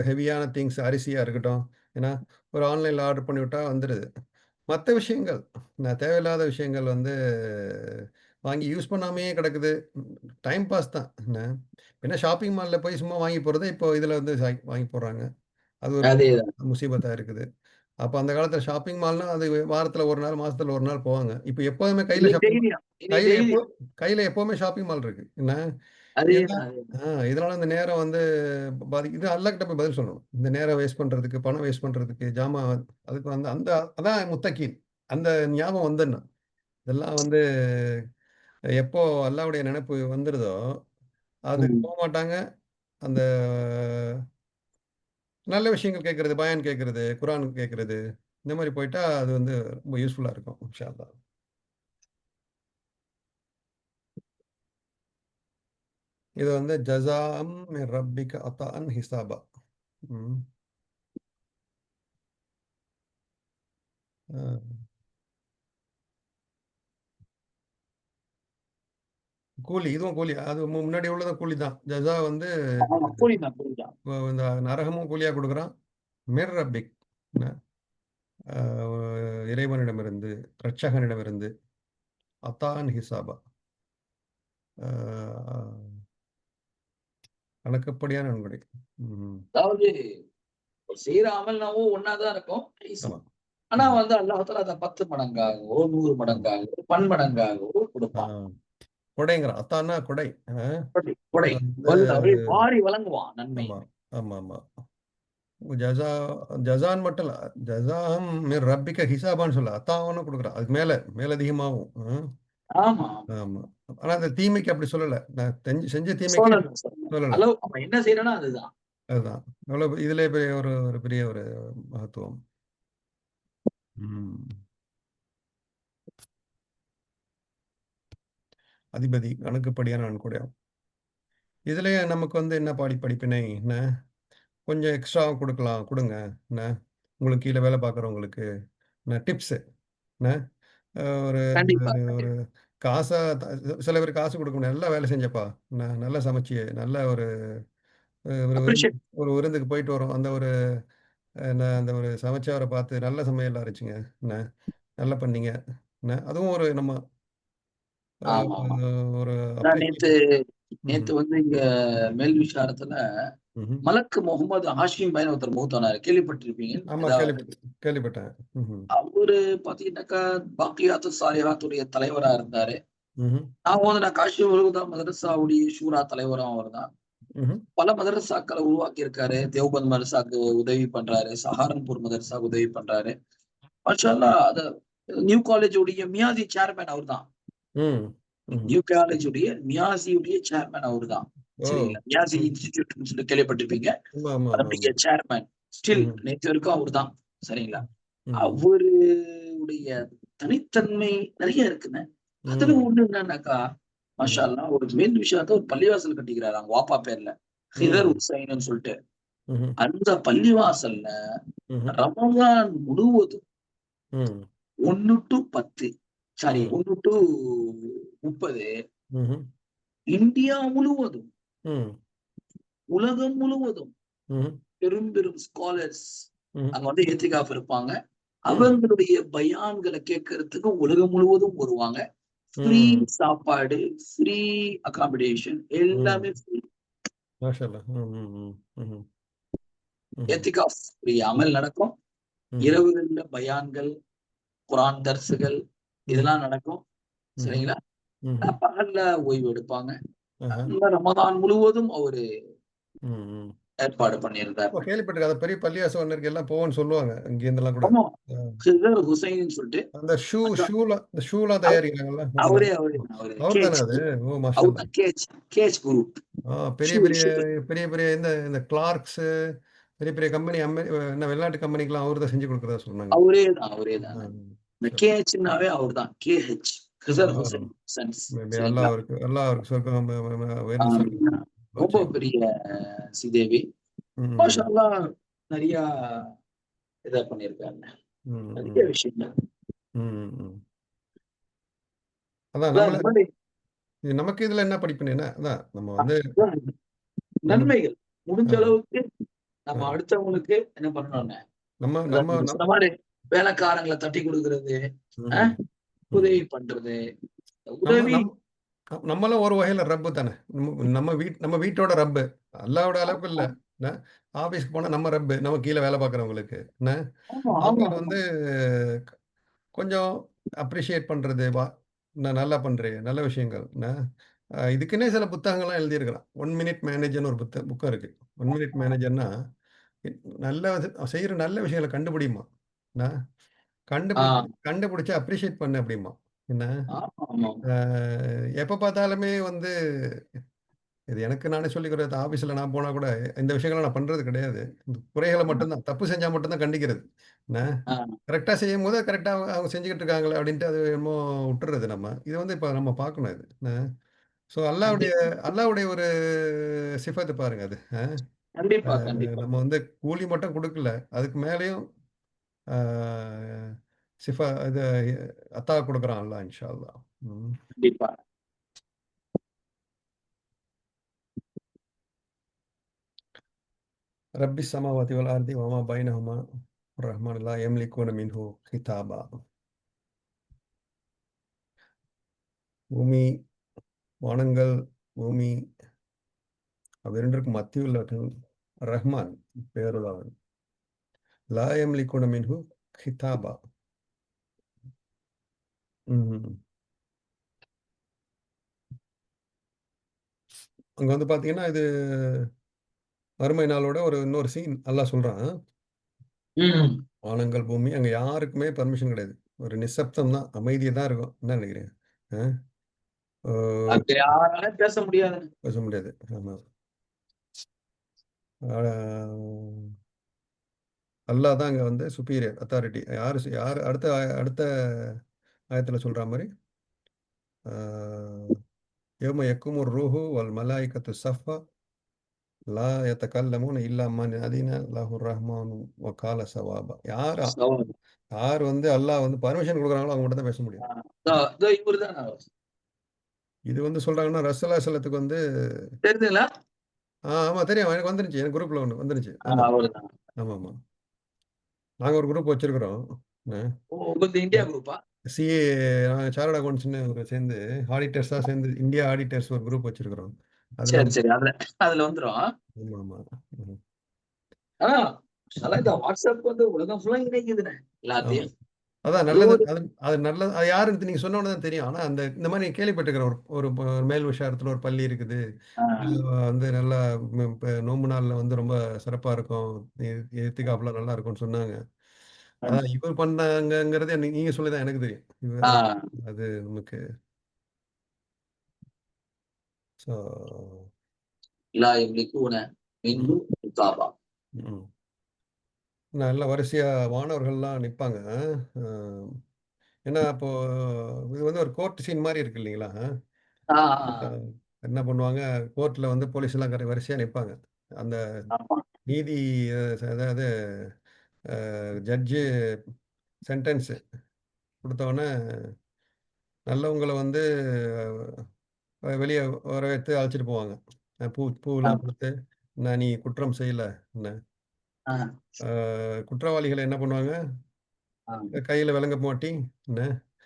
ஹெவியான திங்ஸ் அரிசியா இருக்கட்டும், ஏன்னா ஒரு ஆன்லைன்ல ஆர்டர் பண்ணிவிட்டா வந்துருது. மத்த விஷயங்கள், நான் தேவையில்லாத விஷயங்கள் வந்து வாங்கி யூஸ் பண்ணாமயே கிடக்குது. டைம் பாஸ் தான். என்ன என்ன ஷாப்பிங் மால்ல போய் சும்மா வாங்கி போறத, இப்போ இதுல வந்து வாங்கி போடுறாங்க. அது ஒரு அதேதான். முசீபத்தா இருக்குது. அப்ப அந்த காலத்துல ஷாப்பிங் மால்னா, அது வாரத்துல 1 நாள், மாசத்துல 1 நாள் போவாங்க. இப்ப எப்போதுமே கையில இனி ஷாப்பிங் தைரியம். இனி கையில எப்போ தைரியம். கையில எப்பவுமே ஷாப்பிங் மால் இருக்கு. என்ன ஏன்னா அதேதான், அதேதான். இதனால அந்த நேரம் வந்து இது அல்லாஹ்கிட்ட போய் பதில் சொல்லணும். இந்த நேரம் வேஸ்ட் பண்றதுக்கு, பணம் வேஸ்ட் பண்றதுக்கு, அதுக்கு வந்து அந்த அதான் முத்தகீன். அந்த ஞாபகம் வந்துடணும். இதெல்லாம் வந்து எப்போ அல்லாஹ்வுடைய நினைப்பு வந்துருதோ, அதுக்கு ம். போமாட்டாங்க. அந்த நல்ல விஷயங்கள் கேட்கறது, பயான் கேட்கறது, குரான் கேட்கறது, இந்த மாரி போயிட்டா அது வந்து ரொம்ப யூஸ்ஃபுல்லா இருக்கும். இன்ஷா அல்லாஹ். இது வந்து ஜஸாஅம் மின் ரப்பிக அதாஅன் ஹிசாபா. ம். அ கூலி. இதுவும் கூலி. அது முன்னாடி உள்ளதும் கூலி தான். ஜஸா வந்து ஆமா. புரியுதான், புரியுதான். இந்த நரகமும் கூலியா குடுக்குறான். மிர் ரப்பிக் ந அ இறைவனிடமிருந்து, இரட்சகனிடமிருந்து அத்தாஅன் ஹிசாபா. அ கணக்குப்படியான நன்கொடை. ம். அதாவது செய்ற அமல்னாவும் ஒண்ணா தான் இருக்கும். ஆமா. ஆனா ம். வந்து அல்லாஹ் தஆலா அத 10 மடங்காகவோ, 100 ஆமா. மடங்காகவோ, பன்மடங்காகவோ ஆ குடுப்பான். கொடைங்கிறான். அத்தான்னா கொடை. கொடை, கொடை. வந்து அப்படியே வாரி வழங்குவான் நன்மை. ஆமா. ஆமாமா. ஜஸா ஜஸான்னு மட்டும் இல்ல. ஜஸாஅம் மிர் ரப்பிக்க ஹிசாபான்னு சொல்லல. அத்தாவுன்னு குடுக்குறான். அதுக்கு மேலதிகமாவும். ஆமா. ஆமா. ஆனா அந்த தீமைக்கு அப்படி சொல்லல. நான் செஞ்ச தீமைக்கு சொல்லணும், சொல்லணும். சொல்லல. அளவு நம்ம என்ன செய்றோனோ அதுதான். அதுதான். எவ்வளவு இதிலே பெரிய ஒரு ஒரு பெரிய ஒரு மகத்துவம். ம். அதிபதி கணக்குப்படியான நன்கொடையாம். இதிலேயே நமக்கு வந்து என்ன படிப்பினை என்ன, கொஞ்சம் எக்ஸ்ட்ராவா குடுக்கலாம். குடுங்க. என்ன, உங்களுக்கு கீழ வேலை பார்க்குறவங்களுக்கு. என்ன டிப்ஸு. என்ன, ஒரு கண்டிப்பா, ஒரு கண்டிப்பா. காசா சில பேர் காசு குடுக்க முடியாது. நல்லா வேலை செஞ்சப்பா. நல்லா சமைச்சியே. நல்ல ஒரு ஒரு விருந்து அப்ரிஷியேட் ஒரு விருந்துக்கு போயிட்டு வரோம். அந்த ஒரு நான் அந்த ஒரு சமைச்சவரை பார்த்து நல்ல சமையலா இருந்துச்சுங்க. என்ன நல்லா பண்ணீங்க. என்ன அதுவும் ஒரு நம்ம ஆமா, ஆமா. ஒரு நான் நேத்து அப்ரிசியேஷன். ம்ஹ்ம். நேத்து வந்து இங்க மேல் விசாரத்துல ம்ஹ்ம். மலக்கு முகமது ஹாஷிம் பாய்ன்னு ஒருத்தர் மூத்தானாரு. கேள்விப்பட்டிருப்பீங்க. ஆமா ஏதாவது கேள்விப்பட்டேன். ம்ஹ்ம். அவரு பாத்தீங்கன்னாக்கா, பாக்கியாத்து சாலிஹாத்துடைய தலைவரா இருந்தாரு. ம்ஹ்ம். நான் காஷி உலகுதா மதரசாவுடைய ஷூரா தலைவரும் அவர்தான். ம்ஹ்ம். பல மதரசாக்கள உருவாக்கி இருக்காரு. தேவ்பந்த் மதரசாக்கு உதவி பண்றாரு. சஹாரன்பூர் மதரசாக்கு உதவி பண்றாரு. மாஷா அல்லாஹ் நியூ காலேஜ் உடைய மியாசி சேர்மேன் அவர்தான். ம். ம்ஹ்ம். நியூ காலேஜ் உடைய மியாசியுடைய சேர்மேன் அவர்தான். ஓ! சரிங்களா? மியாசி ம். இன்ஸ்டிடியூட்ன்னு சொல்லி கேள்விப்பட்டிருப்பீங்க. ஆமா, ஆமா, ஆமா, அதனுடைய ஆமா. சேர்மேன். ஸ்டில் ம்ஹ்ம். நேத்து வரைக்கும் அவர்தான். சரிங்களா? ம். அவருடைய தனித்தன்மை நெறைய இருக்குங்க. அதுல ம். ஒண்ணு என்னன்னாக்கா, மாஷா ம்ஹ்ம். அல்லாஹ் ஒரு மேல் விஷயத்த ஒரு பள்ளிவாசல் கட்டிக்கிறாரு அவங்க வாப்பா பேர்ல. ஹிதர் ம். ஹுசைன்னு சொல்லிட்டு. ம்ஹ்ம். அந்த பள்ளிவாசல்ல ம்ஹ்ம். ரமலான் முழுவதும் ம். 1 டூ 10 சாரி ம். 1 டூ 30 ம்ஹ்ம். இந்தியா முழுவதும், ம். உலகம் முழுவதும் ம்ஹ்ம். பெரும் பெரும் ஸ்காலர்ஸ் ம்ஹ்ம். அங்க வந்து ஏத்திகாஃப் இருப்பாங்க. ம். அவங்களுடைய பயான்கள கேட்கறதுக்கு உலகம் முழுவதும் வருவாங்க. ஃப்ரீ ம். சாப்பாடு, ஃப்ரீ அக்காமடேஷன் ம். எல்லாமே ஃப்ரீ. மாஷா அல்லாஹ். ம். ம். ம். ம்ஹ்ம். ம்ஹ்ம். ஏத்திகாஃப் ஃப்ரீ அமல் நடக்கும். ம்ஹ்ம். இரவுகள்ல பயான்கள், குரான் தர்சுகள் ம்ஹ்ம். இதெல்லாம் நடக்கும். ம்ஹ்ம். சரிங்களா? ம்ஹ்ம். பகல்ல ஓய்வு எடுப்பாங்க. ஆஹா. அந்த ரமதான் முழுவதும் அவரு ம். ம். ஏற்பாடு பண்ணியிருந்தார். ஓ! கேள்விப்பட்டிருக்கேன். அது பெரிய பள்ளிவாசல் ஒண்ணு இருக்கு. எல்லாம் போவோம்ன்னு சொல்லுவாங்க. இங்கேருந்தெல்லாம் கூட. ஆமா. அ ஹிதர் ஹுசைன்னு சொல்லிட்டு அந்த அதான் ஷூலாம் அவ தயாரிக்கிறாங்கல்ல. அவர்தானே? அவரேதான். அவரு அவர் தானே கேஜ் அது? ஓ! மாஷா அல்லாஹ். அவர்தான் கேஜ் குரூப். பெரிய ஷூ பெரிய ஷூ பெரிய பெரிய இந்த இந்த கிளார்க்ஸு பெரிய பெரிய கம்பெனி என்ன வெளிநாட்டு கம்பெனிக்கெல்லாம் அவரு தான் செஞ்சு குடுக்குறதா சொன்னாங்க. அவரேதாங்க. ஆ. இந்த சரி. கேஹெச்னாவே அவர்தான். கேஹெச் ஆ. ஹிதர் ஹுசைன் சன்ஸ். மேபி சரிங்களா? அல்லாஹ் அவருக்கு சொர்க்கம் ஆ, உயர்ந்த சொர்க்கம் துவா ரொம்ப செய்வோம். பெரிய ஸ்ரீதேவி. மாஷா ம். அல்லாஹ் நெறையா இத பண்ணியிருக்காங்க. ம். நெறைய ம். விஷயங்கள். ம். ம். அதான் அதான் இந்த மாரி நமக்கு இதுல என்ன படிப்புன்னு என்ன அதான் நம்ம வந்து அதான் நம்ம நன்மைகள். முடிஞ்ச ஆ, அளவுக்கு ஆ. நம்ம அடுத்தவங்களுக்கு என்ன பண்ணணும்னு, நம்ம அதான் நம்ம நீங்க நம் சொன்ன மாரி வேலைக்காரங்கள தட்டி குடுக்குறது, அ ம். ம். உதவி பண்றது. நம்ம உதவி நம் நம்மளும் ஒரு வகையில ரப்பு தானே. நம்ம வீட்டோட ரப்பு. அல்லாவோட அளவுக்கு இல்ல. என்ன ஆஃபீஸ்க்கு போனா நம்ம ரப்பு. நம்ம கீழ வேலை பார்க்குறவங்களுக்கு. என்ன ஆமா, ஆமா, அவங்கள ஆமா. வந்து கொஞ்சம் அப்ரிஷியேட் பண்றது. நல்லா பண்றீங்க. நல்ல விஷயங்கள். என்ன இதுக்குன்னே சில புத்தகங்கள்லாம் எழுதியிருக்கிறான். 1 மினிட் மேனேஜர்ன்னு ஒரு புக்கம் இருக்கு. 1 மினிட் மேனேஜர்னா நல்ல செய்ற நல்ல விஷயங்கள கண்டுபிடிம்மா. என்ன ஆ, கண்டுபிடிச்சு அப்ரிஷியேட் பண்ணு அப்படிம்பான். என்ன ஆமாமா. அ எப்ப பார்த்தாலுமே வந்து இது எனக்கு நானே சொல்லிக்கிறது. ஆஃபீஸ்ல நான் போனா கூட இந்த விஷயங்கள நான் பண்றது கிடையாது. இந்த குறைகள மட்டும் தான் தப்பு செஞ்சா மட்டும் தான் கண்டிக்கிறது. என்ன ஆ, கரெக்ட்டா செய்யும்போது கரெக்ட்டா அவங்க செஞ்சுகிட்டு இருக்காங்களே அப்படின்ட்டு அது என்னமோ விட்டுறது நம்ம. இது வந்து இப்ப நம்ம பார்க்கணும் இது. என்ன ஸோ கண்டிப்பா, அல்லாஹ்வுடைய ஒரு சிஃபத் பாருங்க அது. கண்டிப்பா, கண்டிப்பா, நம்ம வந்து கூலி மட்டும் குடுக்கல. அதுக்கு மேலயும் ஆ இது அத்தா குடுக்குறான் அல்லாஹ் இன்ஷா அல்லாஹ். ம். கண்டிப்பா. ரப்பிஸ் ஸமாவாதி வல் அர்தி வமா பைனஹுமா ரஹ்மான் லா யம்லிகூன மின்ஹு கிதாபா. பூமி, வானங்கள், பூமி அவை 2ற்கும் மத்தியுள்ள ரஹ்மான் பெயருள்ளவன். லா யம்லிகூன மின்ஹு கிதாபா. ம். அங்க வந்து பார்த்தீங்கன்னா, இது மறுமை நாளோட இன்னொரு சீன் அல்லாஹ் சொல்றான். ம். வானங்கள், பூமி அங்க யாருக்குமே பெர்மிஷன் கிடையாது. ஒரு நிசப்தம் தான். அமைதியா தான் இருக்கும். என்ன நினைக்கிறீங்க? அ ஓ அங்க யாராலயும் பேச முடியாதுங்க. பேச முடியாது. ஆமா. ஆ அல்லாஹ் தான் அங்க வந்து சுப்பீரியர் அத்தாரிட்டி. யாரு அடுத்த ஆயத்துல சொல்றா மாரி, ஆ யௌம யக்குமுர் ரூஹு வல் மலாயிகத்து ஸஃப்பா லா யதகல்லமூன இல்லா மன் அதின லஹுர் ரஹ்மானு வ கால ஸவாபா. சவால். யார் வந்து அல்லாஹ் வந்து பெர்மிஷன் குடுக்குறாங்களோ அவங்க மட்டும் தான் பேச முடியும். இதோ இவருதான் இது வந்து சொல்றாங்கன்னா, ரசூலுல்லாஹி ஸல்லத்துக்கு வந்து தெரியுதுங்களா? ஆமா தெரியும். எனக்கு வந்துருச்சு. எனக்கு குரூப்ல ஒண்ணு வந்துருச்சு. ஆமா. அவருதான். ஆமாமா. நாங்க ஒரு குரூப் வச்சிருக்கிறோம். அ உங்களது இந்தியா குரூப்பா? சிஏ நாங்க சார்ட்டர்ட் அக்கவுண்ட்ஸ்ன்னு ஒரு சேர்ந்து ஆடிட்டர்ஸா சேர்ந்து இந்தியா ஆடிட்டர்ஸ் ஒரு குரூப் வச்சிருக்கிறோம். அதுல சரி, சரி. அதுல வந்துரும். ஆமாமா. ம். ஆனா, அதெல்லாம் இந்த WhatsApp வந்து உலகம் ஃபுல்லா இணைக்குதுண்ணே. ஆமா. எல்லாத்தையும். அதான் அது நல்லது. ஒரு அது நல்லது. அது யாருன்னு நீங்க சொன்ன உடனே தான் தெரியும். ஆனா இந்த மாரி கேள்விப்பட்டுருக்கிறேன். ஒரு மேல் விஷாரத்துல ஒரு பள்ளி இருக்குது. ஆ, வந்து நல்லா இப்ப நோன்பு நாள்ல வந்து ரொம்ப சிறப்பா இருக்கும். எ எத்திகாப்லாம் நல்லா இருக்கும்னு சொன்னாங்க. அதான் இவர் பண்ணாங்கங்கிறது நீங்க சொல்லி தான் எனக்கு தெரியும். ஆ. அது நமக்கு ஸோ லா யம்லிகூன ம், மின்ஹு கிதாபா. ம். நல்ல வரிசையா மாணவர்கள்லாம் நிப்பாங்க. அ ஏன்னா, அப்போ இது வந்து ஒரு கோர்ட் சீன் மாரி இருக்கு இல்லைங்களா? ஆ, அ என்ன பண்ணுவாங்க, கோர்ட்ல வந்து போலீஸ்லாம் வரிசையா நிப்பாங்க. அந்த ஆமா. நீதி அதாவது ஜட்ஜு சென்டென்ஸ் குடுத்தவுடனே நல்லவங்கள வந்து வெளிய வரவேத்து அழைச்சிட்டு போவாங்க. பூவெல்லாம் ஆமா. குடுத்து, "என்ன நீ குற்றம் செய்யல" என்ன. ஆ, அ குற்றவாளிகள என்ன பண்ணுவாங்க, ஆ. கையில விலங்க மாட்டி என்ன,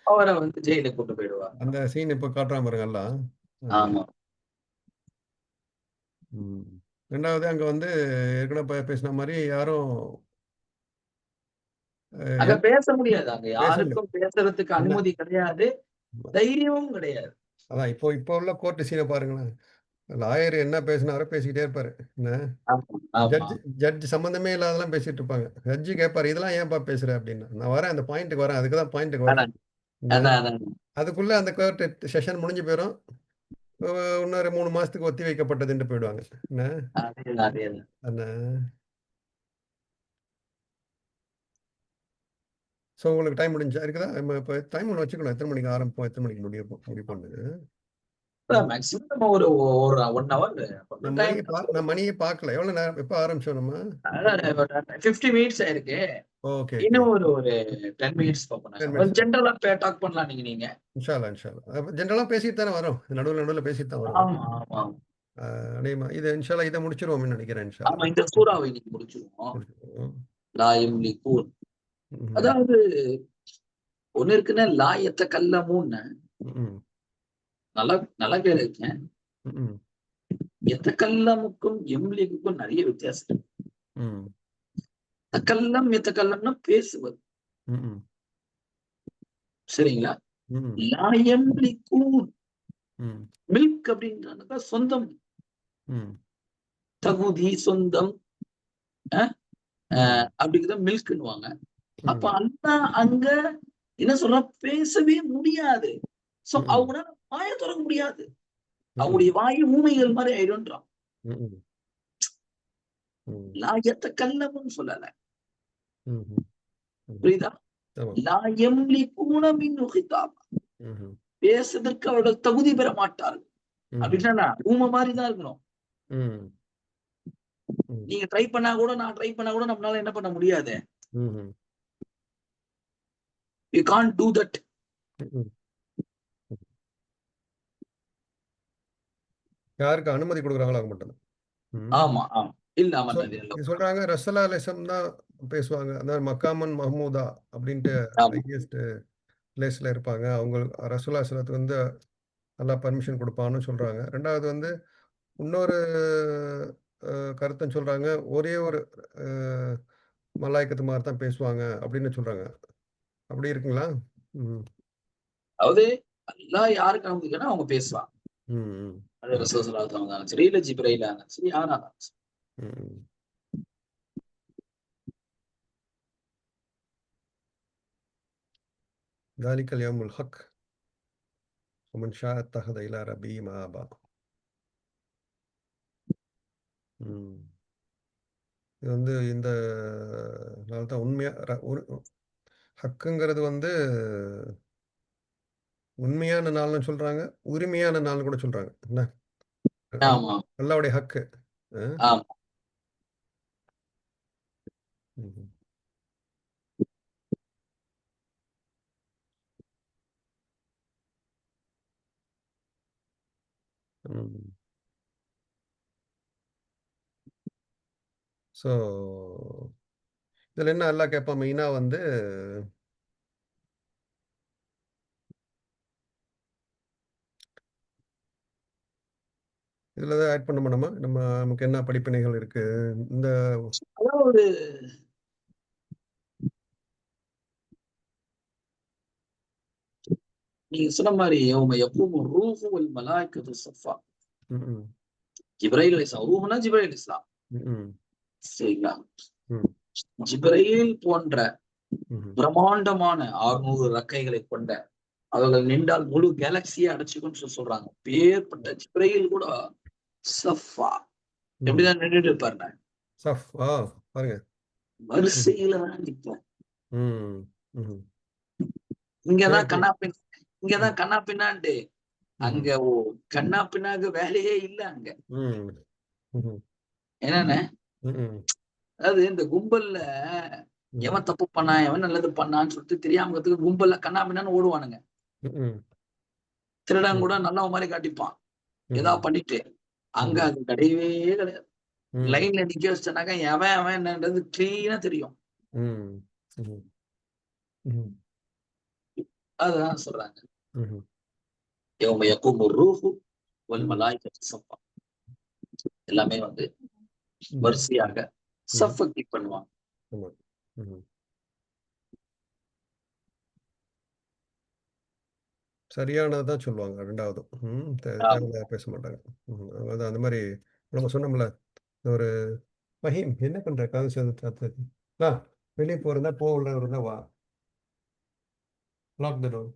அவர வந்து ஜெயிலுக்கு கூட்டு போயிடுவாங்க. அந்த சீன் இப்ப காட்டுறான் பாருங்க எல்லாம். அது ஆமா. ம். 2வது அங்க வந்து ஏற்கனவே பேசின மாரி யாரும் அங்க ஹெல்ப் பேச முடியாது. அங்க பேச முடியாது. யாருக்கும் பேசுறதுக்கு என்ன அனுமதி கிடையாது. தைரியமும் கிடையாது. அதான் இப்போ உள்ள கோர்ட் சீன பாருங்களேன். லாயர் என்ன பேசினாரோ பேசிக்கிட்டே இருப்பாரு. என்ன ஆமா, ஆமா. ஜட்ஜ் சம்மந்தமே இல்லாததெல்லாம் பேசிட்டு இருப்பாங்க. ஜட்ஜ் கேட்பாரு, "இதெல்லாம் ஏன்பா பேசுற?" அப்படின்னு. நான் வரேன் அந்த பாயிண்ட்க்கு வரேன். அதுக்கு தான் பாயிண்ட்க்கு வரேன். அதான், என்ன அதான், அதான். அதுக்குள்ள அந்த கோர்ட் செஷன் முடிஞ்சு போயிரும். அ இன்னொரு 3 மாசத்துக்கு ஒத்தி வைக்கப்பட்டதுன்ட்டு போயிடுவாங்க. என்ன அதேதான், அதேதான். அந்த ஸோ உங்களுக்கு டைம் முடிஞ்சுச்சா? இருக்குதா? நம்ம இப்ப டைம் ஒண்ணு வச்சுக்கணும். எத்தன மணிக்கு ஆரம்பிப்போம்? எத்தன மணிக்கு முடிப்போம்ன்னு. ம். மேக்ஸிமம் நம்ம ஒரு ஒரு 1 ஹவர் கொஞ்சம் டைம் நான் மணியே பார்க்கல. எவ்வளோ நேரம் எப்ப ஆரம்பிச்சோம் நம்ம? அதான் 50 மினிட்ஸ் ஆயிருக்கு. Okay, okay. இன்னும் ஒரு 10 மினிட்ஸ் பார்ப்போம் 10 நாங்க. மினிட்ஸ். ஜெனரலா டாக் பண்ணலாம் நீங்க. இன்ஷா அல்லாஹ், இன்ஷா அல்லாஹ். ஜெனரலா பேசிட்டு தானே வரோம். நடுவுல பேசிட்டு தான் வரோம். ஆமா, ஆமா. அநேகமா இது இன்ஷா அல்லாஹ் இத முடிச்சிருவோம்ன்னு நெனைக்கிறேன் இன்ஷா ஆமா. அல்லாஹ். இந்த சூறாவை இன்னைக்கு முடிச்சிருவோம். முடிச்சிருவோம். லா யம்லிகூன். ம்ஹ்ம். அதாவது ஒண்ணு இருக்குன்னா, லா யத்தகல்லமூன்னு ம். நல்லா நல்லா கேளுங்க. ம். யத்தகல்லமுக்கும், யம்லிக்குக்கும் நெறைய வித்தியாசம் இருக்கு. ம். யத்தகல்லம்னா பேசுவது. ம். சரிங்களா? ம். லா யம்லிகூன். ம். மில்க் அப்படின்றானாக்கா சொந்தம். ம். தகுதி, சொந்தம். அ அ ம். அப்படிங்கிறத மில்க்ன்னுவாங்க. அப்ப ம். அல்லாஹ் அங்க என்ன சொல்றான்? பேசவே முடியாது. சோ ம். அவங்கனால வாய தொறக்க முடியாது. ம். அவங்களுடைய வாய் ஊமைகள் மாரி ஆயிடும்ன்றான். ம். ம். லா யத்தகல்லமுன்னு சொல்லல. ம்ஹ்ம். ம். புரியுதா? ஆமா. லா யம்லிகூன மின்ஹு கிதாப். ம்ஹ்ம். பேசுவதற்கு அவர்கள் தகுதி பெற மாட்டார்கள். ம்ஹ்ம். அப்படின்னா ஊம மாரி தான் இருக்கணும். ம். ம். நீங்க ட்ரை பண்ணா கூட, நான் ட்ரை பண்ணா கூட நம்மளால என்ன பண்ண முடியாது. ம்ஹ்ம். We can't do that. ம். யாருக்கு அனுமதி குடுக்குறாங்களோ அவங்க மட்டும் தான். ம். ஆமா, ஆமா. இல்ல ஆமா சொ நதியல்ல. இது சொல்றாங்க ரசூலுல்லாஹி அலைஹி வஸல்லம் தான் பேசுவாங்க. அதாவது மக்காமன் மஹ்மூதா அப்படின்ட்டு ஆமா. ஹையஸ்ட் பிளேஸ்ல இருப்பாங்க. அவங்க ரசூலுல்லாஹி ஸல்லல்லாஹு வந்து அல்லாஹ் பெர்மிஷன் குடுப்பான்னு சொல்றாங்க. 2வது வந்து இன்னொரு கருத்தும் சொல்றாங்க. ஒரே ஒரு அ மலாய்க்கத்துமாரி தான் பேசுவாங்க அப்படின்னு சொல்றாங்க. அப்படி இருக்குங்களா? ம். அதாவது அல்லாஹ் யாருக்கு அனுமதிக்கிறானோ அவங்க பேசலாம். ம். ம். அது ம். ரசூல் ஸல்லல்லாஹு அலைஹி வஸல்லம் இருந்தாலும் சரி, இல்ல ஜிப்ரைலா இருந்தாலும் சரி, யாரா இருந்தாலும் சரி. ம். ذلك اليوم الحق ومن شاء اتخذ إلى ربه مآبا. ம். இது வந்து இந்த நாள் தான் உண்மையா ஹக்குங்கிறது வந்து உண்மையான நாள்னு சொல்றாங்க. உரிமையான நாள்னு கூட சொல்றாங்க. என்ன? ஆமா, அல்லாஹ்வுடைய ஹக்கு. அ. ஆமா. ம்ஹ்ம். ம். ஸோ இதுல என்ன அல்லாஹ் கேட்பான் மெயினா வந்து இதுல தான் ஆட் பண்ண நமக்கு என்ன படிப்பினைகள் இருக்கு இந்த அதாவது நீங்க சொன்ன மாதிரி யௌம யகூமு ரூஹு வல் மலாயிகத்து ஸஃபா. ம், ம், ஜிப்ரைல் அலைஹிஸ்ஸலாம், ரூஹுனா ஜிப்ரைல் அலைஹிஸ்ஸலாம். ம், ம், சரிங்களா? ம், ஜிப்ரைல் போன்ற ம், பிரம்மாண்டமான 600 ரெக்கைகளை கொண்ட அவர்கள் நின்றால் முழு கேலக்சியை அடைச்சுக்கும்னு சொல்றாங்க. பேர்பட்ட ஜிப்ரைல் கூட சஃபா ம். எப்படிதான் நின்றுட்டு இருப்பாருங்க. சஃப் பாருங்க. ம், வரிசையில தான் நிற்போம். ம், ம். இங்கதான் பேர் கண்ணா ம், இங்கதான் கண்ணா பின்னாண்டு. ம், அங்க கண்ணா பின்னாக்கு வேலையே இல்ல அங்க. ம், ம், என்னன்னு ம், அதாவது இந்த கும்பல்ல ம், எவன் தப்பு பண்ணா எவன் நல்லது பண்ணான்னு சொல்லிட்டு தெரியாமத்துக்கு கும்பல்ல கண்ணா பின்னான்னு ஓடுவானுங்க. ம், திருடன் ம், கூட நல்லவன் மாதிரி காட்டிப்பான் ஏதா ம், பண்ணிட்டு. அங்க ம், அது கிடையவே கிடையாது. ம், லைன்ல நிக்க வச்சனாக்கா எவன் அவன் என்னன்றது கிளீனா தெரியும். ம், ம், ம், அதுதான் சொல்றாங்க. ம், யௌம யகூமு ரூஹு வல் ம், மலாயிகத்து ஸஃபா. எல்லாமே வந்து ம், வரிசையாக ம். சஃப கிளிக் பண்ணுவாங்க. ஆமா. ம். சரியானதுதான் சொல்லுவாங்க 2வது. ஆமா. தேவையில்லாத பேச மாட்டாங்க. அதான் அந்த மாரி நம்ம சொன்னோம்ல, ஒரு "ஃபஹீம் என்ன பண்ற? கதவு சாத்து. வெளிய போறதா போ, உள்ள இருந்தா வா. Lock the door."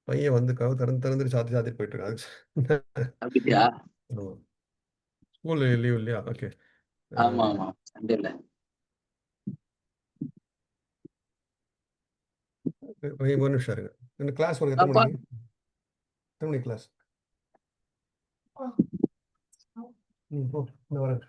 பையன் வந்து கதவு திறந்துட்டு சாத்திட்டு போயிட்டு இருக்கான். அப்படியா? ஆமா. ஸ்கூல் லீவ் இல்லையா? ஓகே. அ ஆமா ஆமா, சண்டேல. பையன் ஒரு நிமிஷம் இருங்க. இந்த கிளாஸ் உனக்கு எத்தன அப்பா மணிக்கு? எத்தன மணிக்கு கிளாஸ்? போ. இந்த வரேன்.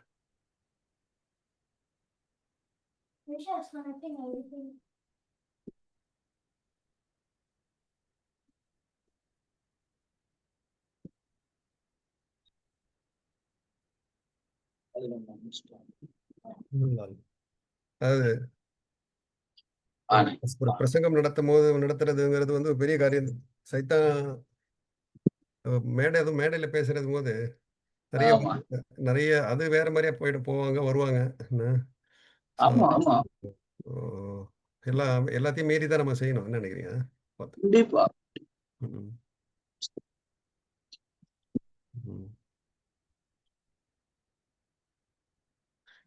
அதாவது ஒரு பிரசங்கம் நடத்துறதுங்கிறது வந்து ஒரு பெரிய காரியம். சைத்தான் மேடையில பேசுறதும்போது நெறைய ஆமா நெறைய அது வேற மாரியா போவாங்க, வருவாங்க. என்ன? ஸோ ஆமா ஆமா, எல்லாத்தையும் மீறி தான் நம்ம செய்யணும். என்ன நினைக்கிறீங்க? பாத்து. கண்டிப்பா. ம். ம்.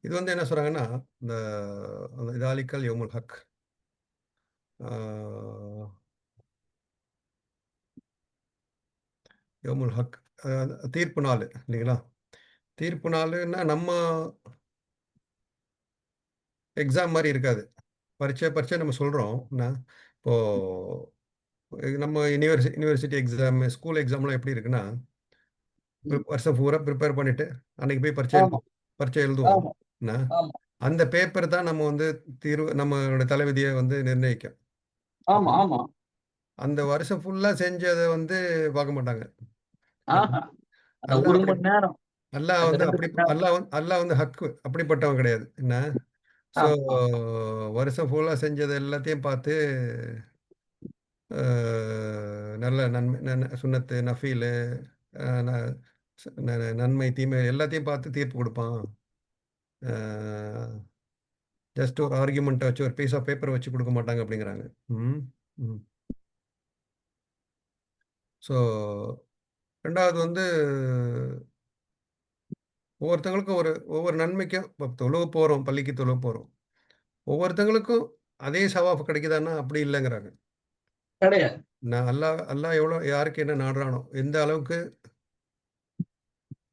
இது வந்து என்ன சொல்றாங்கன்னா, இந்த "ذَلِكَ الْيَوْمُ الْحَقُّ" ஆ யௌமுல் ஹக் தீர்ப்பு நாள் இல்லைங்களா? தீர்ப்பு நாளுன்னா நம்ம எக்ஸாம் மாரி இருக்காது. பரீட்சை நம்ம சொல்றோம். இப்போ நம்ம யுனிவர்சிட்டி எக்ஸாம், ஸ்கூல் எக்ஸாம்லாம் எப்படி இருக்குன்னா, ம். வருஷம் பூரா ப்ரிப்பேர் பண்ணிட்டு, அன்னைக்கு போய் ஆமா பரீட்சை எழுதுவோம். ஆமா என்ன? ஆமா அந்த பேப்பர் தான் நம்ம வந்து நம்மளோட தலைவிதிய வந்து நிர்ணயிக்கும். ஆமா அப்போ ஆமா. அந்த வருஷம் ஃபுல்லா செஞ்சத வந்து பார்க்க மாட்டாங்க. ஆஹா, அந்த அல்லாஹ் ஒரு அப்படி மணி நேரம், அல்லாஹ் அந்த வந்து 2 அப்படி மணி நேரம். அல்லாஹ் வந்து அப்படிப்பட்டவன் கிடையாது. என்ன? ஸோ ஆமா வருஷம் ஃபுல்லா செஞ்சது எல்லாத்தையும் பார்த்து, அ நல்ல நன்மை சுன்னத்து, நஃபீலு, அ ந நன்மை, தீமை எல்லாத்தையும் பார்த்து தீர்ப்பு குடுப்பான். அ ஜஸ்ட் ஒரு ஆர்கியுமென்ட்ட வச்சு, ஒரு பீஸ் ஆஃப் பேப்பர வச்சு குடுக்க மாட்டாங்க அப்படிங்கிறாங்க. ம். ம். ஸோ 2வது வந்து ஒவ்வொருத்தங்களுக்கும் ஒவ்வொரு நன்மைக்கும் இப்ப தொழுவ போறோம், பள்ளிக்கு தொழுவ போறோம். ஒவ்வொருத்தங்களுக்கும் அதே சவாப் கிடைக்குதான்னா, அப்படி இல்லங்கிறாங்க. கிடையாது. அல்லாஹ் எவ்வளோ யாருக்கு என்ன நாடுறானோ, எந்த அளவுக்கு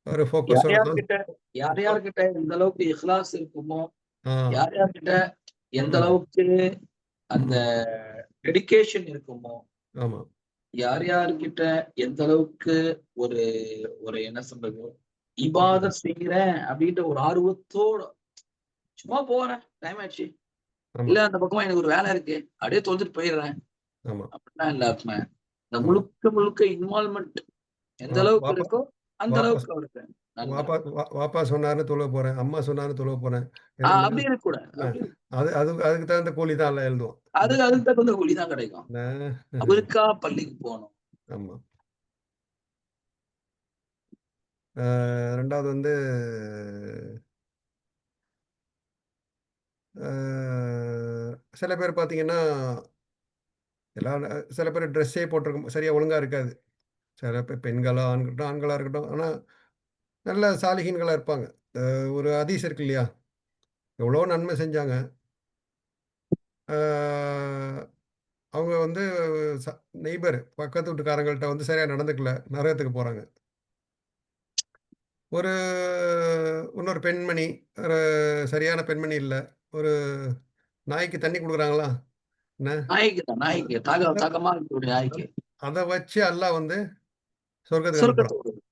ஒரு யார் ஃபோக்கஸோட தான் யார்கிட்ட யார் யார்கிட்ட எந்த அளவுக்கு இஹ்லாஸ் இருக்குமோ, ஆ. யார் யார்கிட்ட எந்த ம். அளவுக்கு அந்த ம். டெடிகேஷன் இருக்குமோ, ஆமா. யார் யார்கிட்ட எந்த அளவுக்கு ஒரு ஒரு என்ன சொல்றது, ம். இபாதத் செய்றேன் அப்படின்ற ஒரு ஆர்வத்தோட சும்மா போறேன், டைம் ஆச்சு. ஆமா, இல்ல அந்த பக்கமா எனக்கு ஒரு வேலை இருக்கு. அப்படியே தொலைஞ்சுட்டு போயிடுறேன். ஆமா, அப்படிலாம் இல்லாம, இந்த ஆமா. முழுக்க முழுக்க இன்வால்வ்மென்ட் எந்த அளவுக்கு வாப இருக்கோ, அந்த வாபஸ் அளவுக்கு அவருக்கு. நல்ல. வாப்பா சொன்னாருன்னு தொழுவ போறேன். அம்மா சொன்னாருன்னு தொழுவ போறேன். எதுனா அப்படி இருக்கக்கூடாது. அ அப்படி இருக்கு. அது அது அதுக்கு தகுந்த கூலி தான் எல்லாம் எழுதுவோம். அதுக்கு தகுந்த கூலி தான் கிடைக்கும். என்ன அவருக்கா பள்ளிக்கு போணும். ஆமா. 2வது வந்து அ சில பேர் பார்த்தீங்கன்னா, எல்லா சில பேர் ட்ரெஸ்ஸே போட்டிருக்க சரியா ஒழுங்கா இருக்காது. சில பெண்களா இருக்கட்டும், ஆண்களா இருக்கட்டும். ஆனா, நல்ல சாலிஹீன்களா இருப்பாங்க. ஒரு ஹதீஸ் இருக்கு இல்லையா? எவ்வளோ நன்மை செஞ்சாங்க. ஆ அவங்க வந்து ச நெய்பர் பக்கத்து வீட்டுக்காரங்கள்ட்ட வந்து சரியா நடந்துக்கல. நரகத்துக்கு போறாங்க. ஒரு இன்னொரு பெண்மணி, ஒரு சரியான பெண்மணி இல்ல. ஒரு நாய்க்கு தண்ணி குடுக்குறாங்களா? என்ன? நாய்க்கு தான், அத நாய்க்கு. அத தாகமா இருக்கக்கூடிய நாய்க்கு. அத வச்சு அல்லாஹ் வந்து சொர்க்கத்துக்கு அனுப்புறான். சொர்க்கத்துக்கு.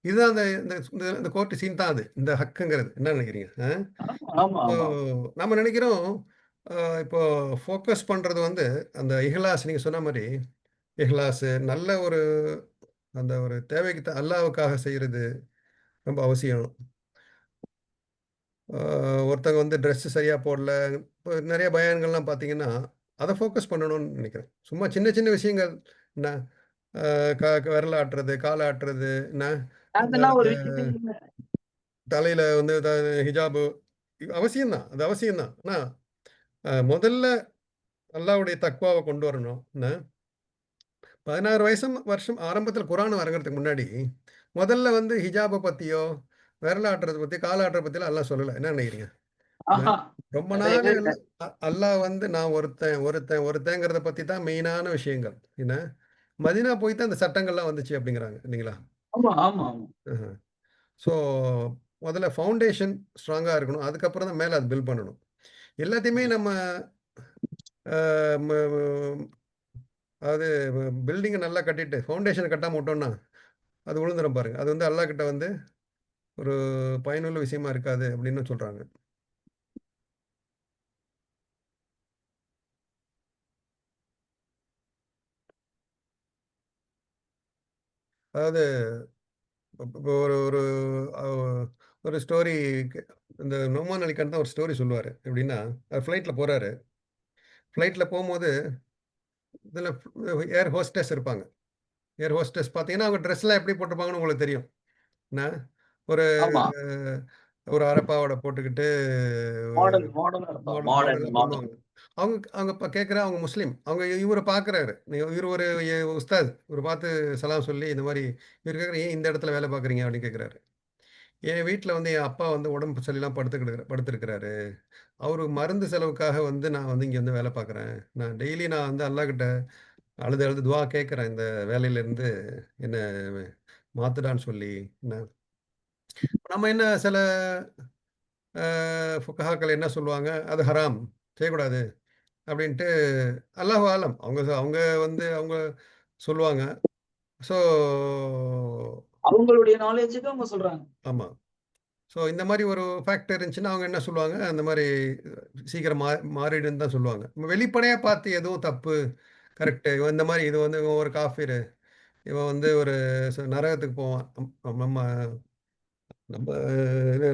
இதுதான் அந்த இந்த இந்த இந்த கோர்ட் சீன் தான் அது. இந்த ஹக்குங்கிறது. என்ன நினைக்கிறீங்க? ஆமா, ஆமா, இப்போ ஆமா. நம்ம நினைக்கிறோம், இப்போ ஃபோக்கஸ் பண்றது வந்து அந்த இஹ்லாஸ் நீங்க சொன்ன மாரி, இஹ்லாஸு நல்ல ஒரு அந்த ஒரு தேவைக்கு அல்லாஹ்வுக்காக செய்றது ரொம்ப அவசியம். ஆ ஒருத்தங்க வந்து ட்ரெஸ் சரியா போடல. இப்போ நெறைய பயான்கள்லாம் பார்த்தீங்கன்னா, அத ஃபோக்கஸ் பண்ணணும்னு நெனைக்கிறேன். சும்மா சின்ன சின்ன விஷயங்கள் என்ன, அ விரல் ஆட்டுறது, கால் ஆட்டுறது, என்ன அதெல்லாம் அந்த ஒரு விஷயமே இல்ல. தலையில வந்து ஹிஜாபு அவசியம் தான். அது அவசியம் தான். ஆனா, முதல்ல அல்லாஹ்வுடைய தக்வாவ கொண்டு வரணும். என்ன 16 வருஷம் ஆரம்பத்தில குரான் இறங்குறதுக்கு முன்னாடி, முதல்ல வந்து ஹிஜாப பத்தியோ, விரல் ஆட்டுறத பத்தி, கால் ஆட்டுறத பத்திலாம் அல்லாஹ் சொல்லல. என்ன நெனைக்கிறீங்க? என்ன ஆஹா! ரொம்ப நாள் கிடையவே இல்ல. கிடையாது. அல்லாஹ் வந்து நான் ஒருத்தங்கிறத பத்தி தான் மெயினான விஷயங்கள். என்ன, மதீனா போய் தான் இந்த சட்டங்கள்லாம் வந்துச்சு அப்படிங்கிறாங்க. இல்லைங்களா? ஆமா, ஆமா, ஆமா. ஆஹ. ஸோ, முதல்ல ஃபவுண்டேஷன் ஸ்ட்ராங்கா இருக்கணும். அதுக்கப்புறம் தான் மேல அது பில்ட் பண்ணணும். எல்லாத்தையுமே நம்ம அ ம அதாவது பில்டிங்க நல்லா கட்டிட்டு, ஃபவுண்டேஷன கட்டாம விட்டோம்னா, அது விழுந்துரும் பாருங்க. அது வந்து அல்லாஹ் கிட்ட வந்து ஒரு பயனுள்ள விஷயமா இருக்காது அப்படின்னு சொல்றாங்க. அதாவது இப்போ ஒரு ஒரு அ ஒரு ஸ்டோரி இந்த நொமான் அலி கான் தான் ஒரு ஸ்டோரி சொல்லுவாரு. எப்படின்னா, அவர் ஃப்ளைட்ல போறாரு. ஃப்ளைட்ல போம்போது, இதில ஏர் ஹோஸ்டஸ் இருப்பாங்க. ஏர் ஹோஸ்டஸ் பார்த்தீங்கன்னா, அவங்க ட்ரெஸ்லாம் எப்படி போட்டிருப்பாங்கன்னு உங்களுக்கு தெரியும். என்ன, ஒரு ஆமா. ஒரு அரை பாவாடை போட்டுக்கிட்டு மாடர்னா இருப்பான். மாடலா மாடர்ன். பண்ணுவாங்க. அவங்க அவங்க அவங்க முஸ்லீம். அவங்க இவர பார்க்குறாரு. இவரு ஒரு உஸ்தாத். இவர பார்த்து சலாம் சொல்லி இந்த மாரி இவரு கேட்குறாரு, "ஏன் இந்த இடத்துல வேலை பார்க்குறீங்க?" அப்படின்னு கேட்குறாரு. "என் வீட்ல வந்து என் அப்பா வந்து உடம்பு சரியில்லாம படுத்துருக்கிறாரு. அவரு மருந்து செலவுக்காக வந்து நான் வந்து இங்க வந்து வேலை பார்க்குறேன். நான் வந்து அல்லாஹ்கிட்ட அழுது அழுது துவா கேட்கிறேன். இந்த வேலையிலேருந்து என்ன மாத்துடான்னு சொல்லி." என்ன நம்ம என்ன சில அ ஃபுகஹாக்கள் என்ன சொல்லுவாங்க, "அது ஹராம். செய்யக்கூடாது." அப்படின்ட்டு அல்லாஹு ஆலம். அவங்க வந்து அவங்க சொல்லுவாங்க. ஸோ அவங்களுடைய நாலேட்ஜ்க்கு அவங்க சொல்றாங்க. ஆமா. ஸோ இந்த மாரி ஒரு ஃபேக்டர் இருந்துச்சுன்னா, அவங்க என்ன சொல்லுவாங்க, அந்த மாரி சீக்கிரம் மாறிடுன்னு தான் சொல்லுவாங்க. வெளிப்படையா பார்த்து எதுவும் தப்பு, கரெக்ட்டு. இவன் இந்த மாரி இது வந்து இவன் ஒரு காஃபிரு. இவன் வந்து ஒரு நரகத்துக்கு போவான். நம்ம நம்ம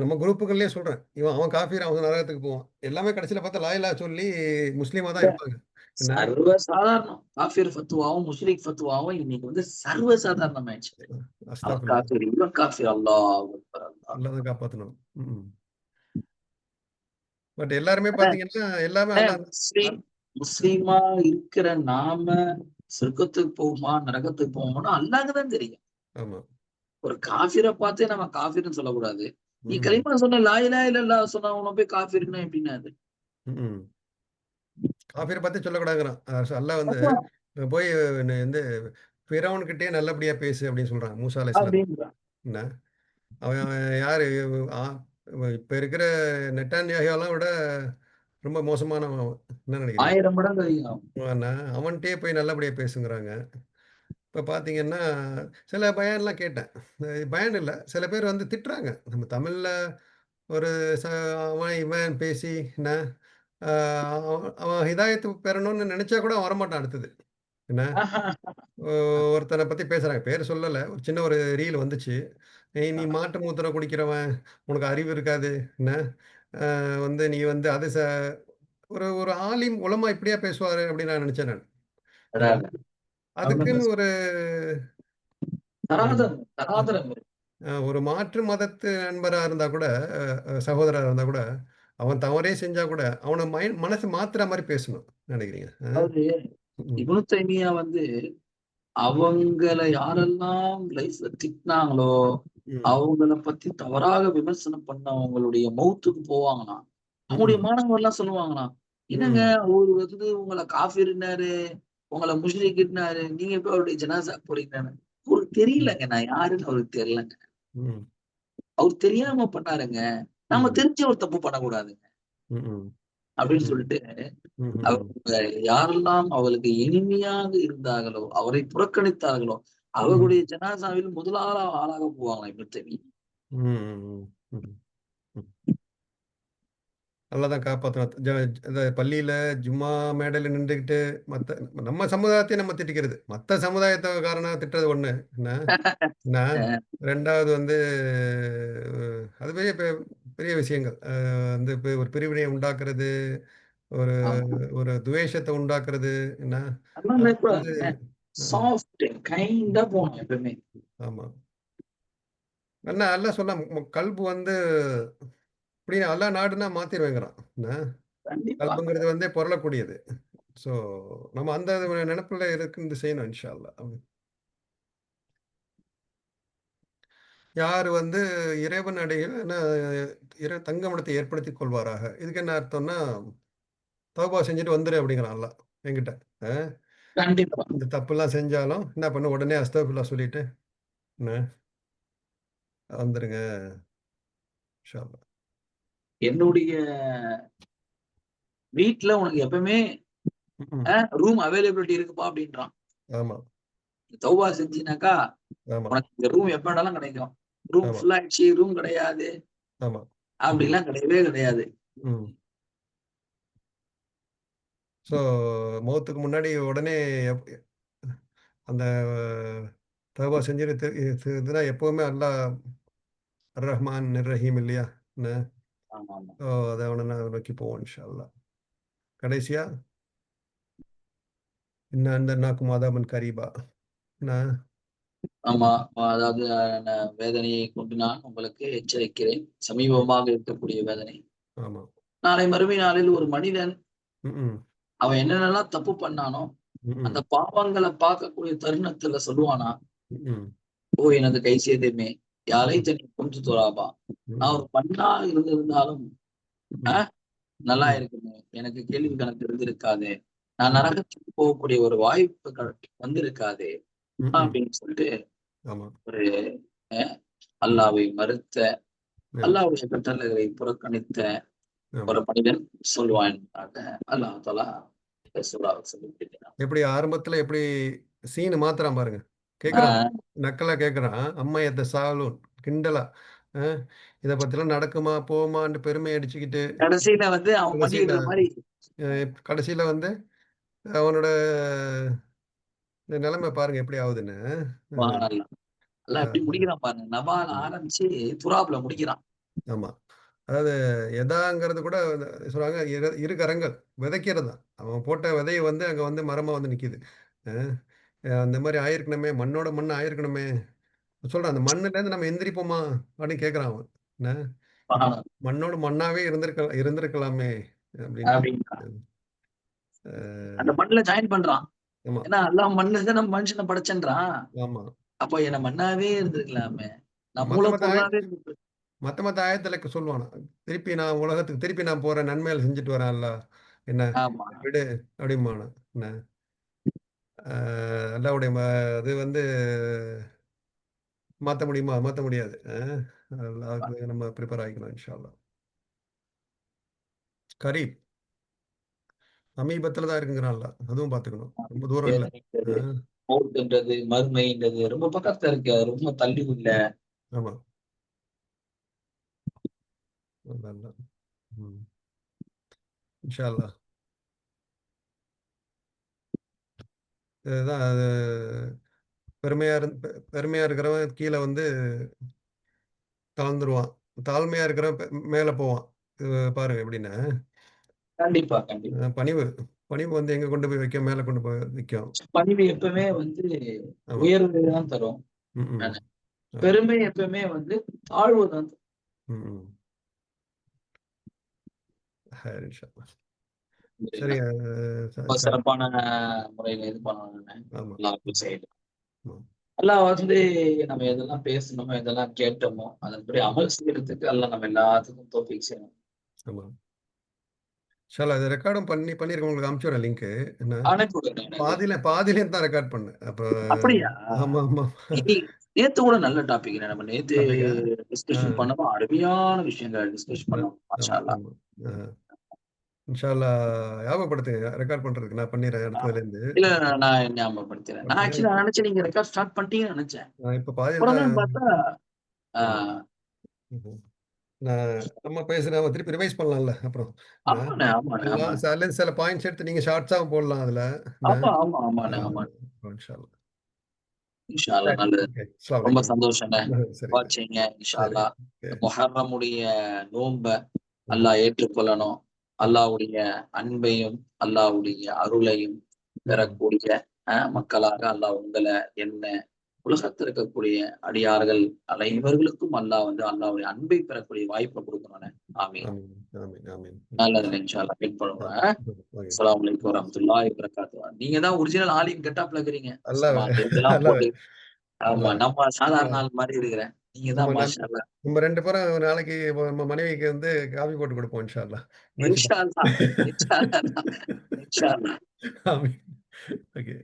நம்ம குரூப்புகள்லயே சொல்றேன். அவன் காஃபிர், அவன் நரகத்துக்கு போவான். எல்லாமே கடைசில பார்த்தா லா இலாஹ சொல்லி முஸ்லீமா தான் இல்ல இருப்பாங்க. என்ன? சர்வ சாதாரணம். காஃபிர் ஃபத்வாவும், முஷ்ரிக் ஃபத்வாவும் இன்னைக்கு வந்து சர்வ சாதாரணம் ஆயிடுச்சு. அவன் அஸ்தக்ஃபிருல்லாஹ். காஃபிர், இவன் காஃபிர். அல்லாஹ் அக்பர், அல்லாஹ். அல்லாஹ் தான் காப்பாத்தணும். ம். பட் எல்லாருமே அண்ணே, பார்த்தீங்கன்னா, எல்லாமே அண்ணே, அல்லாஹ் முஸ்லீமா இருக்கிற நாம சொர்க்கத்துக்கு போவோமா, நரகத்துக்கு போவோமான்னு அல்லாஹ்க்கு தான் தெரியும். ஆமா. ஒரு காஃபிர பார்த்தே நம்ம காஃபிர்ன்னு சொல்லக்கூடாது. நீ ம். கலிமா சொன்ன, லா இலாஹ இல்லல்லாஹ் சொன்னவன போய் காஃபிர்ன்னா எப்படின்னா அது? ம். காஃபிர பத்தி சொல்லக்கூடாதுங்கிறான். அல்லாஹ் வந்து ஆமா. போய் வந்து ஃபிரவுன்கிட்டயே நல்லபடியா பேசு அப்படின்னு சொல்றான். மூசா அலைஹிஸ்ஸலாம். அப்படின்றான். என்ன? அவன் அவன் யாரு? ஆ இப்ப இருக்கிற நெட்டான்யாகுவெல்லாம் விட ரொம்ப மோசமானவன் அவன். என்ன நினைக்கிறீங்க? 1000 மடங்கு அதிகம். அவன்ட்டயே போய் நல்லபடியா பேசுங்கிறாங்க. இப்ப பார்த்தீங்கன்னா, சில பயான்லாம் கேட்டேன். பயான் இல்ல. சில பேர் வந்து திட்டுறாங்க. நம்ம தமிழ்ல ஒரு ச அவன், இவன் பேசி என்ன, அ அவன் ஹிதாயத்து பெறணும்னு நெனச்சா கூட அவன் வரமாட்டான் அடுத்தது. என்ன, ஒ ஒருத்தன பத்தி பேசுறாங்க. பேர் சொல்லல. ஒரு சின்ன ரீல் வந்துச்சு. "ஏய் நீ மாட்டு மூத்திரம் குடிக்கிறவன், உனக்கு அறிவு இருக்காது. என்ன? வந்து நீ வந்து அது ஒரு ஒரு ஆலிம், உலமா இப்படியா பேசுவாரு?" அப்படின்னு நான் நெனச்சேன் நானு. அ அதான் அதுக்குன்னு ஒரு ஒரு தராதரம் அ தராதரம் இருக்கு. ஒரு மாற்று மதத்து நண்பரா இருந்தா கூட, சகோதரரா இருந்தா கூட, அவன் தவறே செஞ்சா கூட, அவன மனசு மாத்துற மாரி பேசணும் நெனைக்கிறீங்க. அதாவது ம். இப்னு தைமியா வந்து அவங்கள யாரெல்லாம் லைஃப்ல திட்டினாங்களோ, ம். அவங்கள பத்தி தவறாக விமர்சனம் பண்ணவங்களுடைய மவுத்துக்கு போவாங்களாம். அவங்களுடைய ம். மாணவர்கள்லாம் சொல்லுவாங்களாம். "என்னங்க ம். அவரு வந்து உங்கள காஃபிர்னாரு, உங்கள முஷ்ரிக்னாரு. நீங்க எப்படி அவருடைய ஜனாஸாக்கு போறீங்கன்னு." அவருக்கு ம். தெரியலங்க. நான் யாருன்னு அவருக்கு தெரியலங்க. ம். அவரு தெரியாம பண்ணாருங்க. நாம ம். தெரிஞ்சு ஒரு தப்பு பண்ணக்கூடாதுங்க. ம். அப்படின்னு ம். சொல்லிட்டு ம்ஹ்ம். அவங்க யாரெல்லாம் அவளுக்கு இனிமையாக இருந்தார்களோ, அவரை புறக்கணித்தார்களோ, ம். அவர்களுடைய ஜனாசாவில் முதலாளா ஆளாக போவாங்களாம் இப்னு தைமிய்யா. ம். ம். ம். ம். நல்லா தான் காப்பாத்தணும். இந்த பள்ளியில ஜும்மா மேடையில நின்டுகிட்டு மத்த நம்ம சமுதாயத்தையும் நம்ம திட்டிக்கிறது. மத்த சமுதாயத்தக்காரன திட்டுறது ஒண்ணு. என்ன? என்ன? அ 2வது வந்து அதுவே பெரிய விஷயங்கள். வந்து ஒரு பிரிவினைய உண்டாக்குறது, ஒரு ஆமா. ஒரு துவேஷத்த உண்டாக்குறது என்ன? அதெல்லாம் அது வந்து இருக்கக்கூடாதுங்க. ம். சாஃப்ட் கைண்டா போணும் எப்பவுமே. ஆமா. அல்லாஹ் சொன்னா கல்பு வந்து இப்படின்னு அல்லாஹ் நாடுனா மாத்திருவேங்கிறான். என்ன? கண்டிப்பா. கல்புங்கிறது வந்து பொருளக்கூடியது. ஸோ, நம்ம அந்த நெனப்புல இருந்து செய்யணும் இன்ஷா அல்லாஹ். யார் வந்து இறைவன் அடைகிற தங்குமிடத்தை ஏற்படுத்திக் கொள்வாராக. இதுக்கு என்ன அர்த்தம்னா, தௌபா செஞ்சுட்டு வந்துரு அப்படிங்கிறான் அல்லாஹ் என்கிட்ட. அ கண்டிப்பா. இந்த தப்புலாம் செஞ்சாலும் என்ன பண்ணு, உடனே அஸ்தக்ஃபிருல்லாஹ் சொல்லிட்டு என்ன வந்துருங்க இன்ஷா அல்லாஹ். என்னுடைய வீட்ல உனக்கு எப்பவுமே ம். ரூம் அவைலபிலிட்டி இருக்குப்பா அப்டின்றான். ஆமா, தௌபா செஞ்சீனாக்கா, ஆமா, உனக்கு இந்த ரூம் எப்ப வேணாலும் கிடைக்கும். ரூம் ஆமா, ஃபுல் ஆயிடுச்சு, ரூம் கிடையாது. ஆமா. ம், அப்படிலாம் கிடையவே கிடையாது. ம். ஸோ, மௌத்துக்கு முன்னாடி உடனே எப் அந்த தௌபா செஞ்சுட்டு இதுனா எப்பவுமே அல்லாஹ் அர்-ரஹ்மான், அர்-ரஹீம் இல்லையா? என்ன? ஆமாமா. ஸோ, அத அவன நோக்கி போவோம் இன்ஷா அல்லாஹ். கடைசியா, "இன்னா அன்தர்னாக்கும் அதாபன் கரீபா" என்ன? ஆமா. அதாவது வேதனையை கொண்டு நான் உங்களுக்கு எச்சரிக்கிறேன். ம். சமீபமாக இருக்கக்கூடிய வேதனை. ஆமா. நாளை மறுமை நாளில் ஒரு மனிதன் ம்ஹ்ம். அவன் என்னென்னலாம் தப்பு பண்ணானோ, அந்த ம்ஹ்ம். பாவங்கள பார்க்கக்கூடிய தருணத்துல சொல்லுவானாம், ம்ஹ்ம். "ஓ எனது கை சேதமே! யா ம்ஹ்ம். லைத்தனி குன்து துராபா." நான் ம். ஒரு மண்ணா இருந்திருந்தாலும், அ ம். நல்லா ம். இருக்குமே! எனக்கு கேள்வி கணக்கு இருந்திருக்காதே! நான் ம். நரகத்துக்கு போகக்கூடிய ஒரு வாய்ப்புகள் வந்திருக்காதே! ம்ஹ்ம். அப்படின்னு சொல்லிட்டு ஆமா. ஒரு அ அல்லாஹ்வை மறுத்த, ஆமா. அல்லாஹ்வுடைய கட்டளைகளை புறக்கணித்த ஆமா. ஒரு மனிதன் சொல்வான் என்பதாக அல்லாஹ் தஆலா சூறாவ சொல்லி இருக்கிறான். ஆரம்பத்துல எப்படி சீன் மாத்துறான் பாருங்க. ஆ கேட்குறான். நக்கலா கேட்குறான். "அம்மா எத்தசாலூன்" கிண்டலா. அ இத பத்திலாம் நடக்குமா? போகுமான்ட்டு பெருமை அடிச்சுக்கிட்டு, கடைசியில வந்து அவன் கடைசியில பண்ணிடுற மாரி அ கடைசியில வந்து அவனோட இந்த நிலைமை பாருங்க எப்படி ஆகுதுன்னு. அ சுப்ஹானல்லாஹ். அல்லாஹ் எப்படி அ முடிக்கிறான் பாருங்க. நபால ம். ஆரம்பிச்சு துராப்ல முடிக்கிறான். ஆமா. அதாவது எதாங்கிறது கூட சொல்றாங்க, இரு கரங்கள் விதைக்கிறது தான். அவன் போட்ட விதை வந்து அங்க வந்து மரமா வந்து நிக்குது. அ அந்த மாரி ஆயிருக்கணுமே, மண்ணோட மண்ணா ஆயிருக்கணுமே. சொல்றான், "அந்த மண்ணுலேருந்து நம்ம எந்திரிப்போமா?" அப்படின்னு கேட்கிறான் அவன். என்ன? இப்ப சுப்ஹானல்லாஹ் மண்ணோடு மண்ணாவே இருந்திருக்கலாமே அப்படின்ட்டு. அப்படின்றான். அந்த அ மண்ணுல ஜாயின் பண்றான். ஆமா, ஏன்னா அல்லாஹ் மண்ணுல தான் நம்ம மனுஷன படைச்சேன்றான். ஆமா. அப்ப என்ன மண்ணாவே இருந்திருக்கலாமே! நான் மத்த மத்த ஆய மூலப்பொருளாவே இருந்திருக்கலாம். மத்த மத்த ஆயத்துல சொல்லுவானாம். திருப்பி நான் போறேன், நன்மைகள் செஞ்சுட்டு வரேன் அல்லாஹ். என்ன ஆமா. விடு அப்படிம்பானாம். என்ன? அ அல்லாஹ்வுடைய அது வந்து மாத்த முடியுமா? மாத்த முடியாது. அல்லாஹ்வுக்கு நம்ம பிரிப்பேர் ஆயிக்கணும் இன்ஷா அல்லாஹ். கரீப். சமீபத்தில தான் இருக்குங்கிறான் அல்லாஹ். அதுவும் பார்த்துக்கணும். ரொம்ப தூரம் இல்ல. அ வேதனைன்றது, மவுத்ன்றது, மறுமைன்றது ரொம்ப பக்கத்துல இருக்கு. அது ரொம்ப தள்ளி இல்ல. ஆமா. அதான், அதான். ம். இன்ஷா அல்லாஹ். இதுதான் அது பெருமையா இருக்கிறவன் கீழ வந்து தாழ்ந்துருவான். தாழ்மையா இருக்கிறவன் மேல போவான். பாருங்க எப்படின்னு. கண்டிப்பா, கண்டிப்பா. பணிவு பணிவு வந்து எங்க கொண்டு போய் வைக்கும்? மேல கொண்டு போய் வைக்கும். பணிவு எப்பவுமே வந்து ஆமா. உயர்வை தான் தரும். ம், ம். ஆனா, ஆமா. பெருமை எப்பவுமே வந்து தாழ்வு தான் தரும். ம், ம். ஹைர் இன்ஷா அல்லாஹ். சரி. சரிங்களா? ரொம்ப சிறப்பான முறையில இது பண்ணணும்னு ஆமா. எல்லாருக்கும் செய்யணும். ஆமா. அல்லாஹ் வந்து நம்ம எதெல்லாம் பேசணுமோ, எதெல்லாம் கேட்டோமோ, அதன்படி அமல் செய்யறதுக்கு அல்லாஹ் நம்ம எல்லாத்துக்கும் தௌஃபீக் செய்யணும். ஆமா. இன்ஷா அல்லாஹ் இத ரெக்கார்டும் பண்ணியிருக்கேன். உங்களுக்கு அனுப்பிச்சு விடுறேன் லிங்க்கு. என்ன அனுப்பி விடுங்க, அனுப்பி விடுங்க. பாதியிலேருந்து தான் ரெக்கார்ட் பண்ணேன். அப்ப அப்படியா? ஆமா, ஆமா. இன்னி நேத்து கூட நல்ல டாபிக். நம்ம நேத்து டாபிக்கா? ஆ. டிஸ்கஷன் பண்ணோம். அருமையான விஷயங்கள் டிஸ்கஸ் பண்ணோம். மாஷா ஆமா, அல்லாஹ். ஆமா. ஆ. இன்ஷா அல்லாஹ் ஞாபகப்படுத்துங்க. ரெக்கார்ட் பண்றதுக்கு நான் பண்ணிடுறேன் ஆ. அடுத்ததுலேருந்து. இல்ல நான் ஞாபகப்படுத்துறேன். நான் அப்படின்னா ஆக்சுவலி நான் நினைச்சேன் நீங்க ரெக்கார்ட் ஸ்டார்ட் பண்ணிட்டீங்கன்னு நினைச்சேன். நான் இப்ப பாதியில அப்புறம் தான். தான் பார்த்தா, ஆ ஆமா. ம்ஹ்ம். நான் நம்ம பேசுன திருப்பி ரிவைஸ் பண்ணலாம்ல அப்புறம். என்ன ஆமாண்ணே, ஆமாண்ணே, பண்ணலாம். ஆமாண்ணே. அதுலேருந்து சில பாயிண்ட்ஸ் எடுத்து நீங்க ஷார்ட்ஸாவும் போடலாம் அதுல. என்ன ஆமா, ஆமா, ஆ ஆமாண்ணே, ஆமாண்ணே. இன்ஷா அல்லாஹ். இன்ஷா அல்லாஹ் சரி. நல்லது. ஓகே. அஸ்ஸலாமு ரொம்ப அலைக்கும். சந்தோஷங்க. சரிங்க. வாட்சிங்க இன்ஷா சரி. அல்லாஹ். ஓகே. முஹர்ரமுடைய நோன்ப ம்ஹ்ம். அல்லாஹ் ஏற்றுக்கொள்ளணும். ம். அல்லாஹ்வுடைய அன்பையும், அல்லாஹ்வுடைய அருளையும் ம்ஹ்ம். பெறக்கூடிய மக்களாக அல்லாஹ் உங்கள, என்ன, உலகத்துல இருக்கக்கூடிய அடியார்கள் அனைவர்களுக்கும் அல்லாஹ் வந்து அல்லாஹ்வுடைய அன்பை பெறக்கூடிய வாய்ப்ப குடுக்கணும்னே. ஆமீன். ஆமீன். ஆமீன். ஆமீன். நல்லதுங்க இன்ஷா அல்லாஹ். மீட் ஆ. பண்ணுவோம். ஓகே. அஸ்ஸலாமு அலைக்கும் வரஹ்மத்துல்லாஹி வபரகாத்துஹு. நீங்க தான் ஒரிஜினல் ஆலிம் கெட்டப்ல இருக்கிறீங்க. அல்லாஹ் சும்மா இதெல்லாம் அல்லாஹ் போட்டு ஆமா. அல்லாஹ் நம்ம சாதாரண அல்லாஹ் ஆள் மாரி இருக்கிறேன். நீங்க நம்ம தான் நன் மாஷா அல்லாஹ். நம்ம 2 பேரும் ஒரு நாளைக்கு நம்ம மனைவிக்கு வந்து காஃபி போட்டு குடுப்போம் இன்ஷா அல்லாஹ். முயற்சி இன்ஷா அல்லாஹ். இன்ஷா அல்லாஹ். இன்ஷா அல்லாஹ். ஆமீன். ஓகே.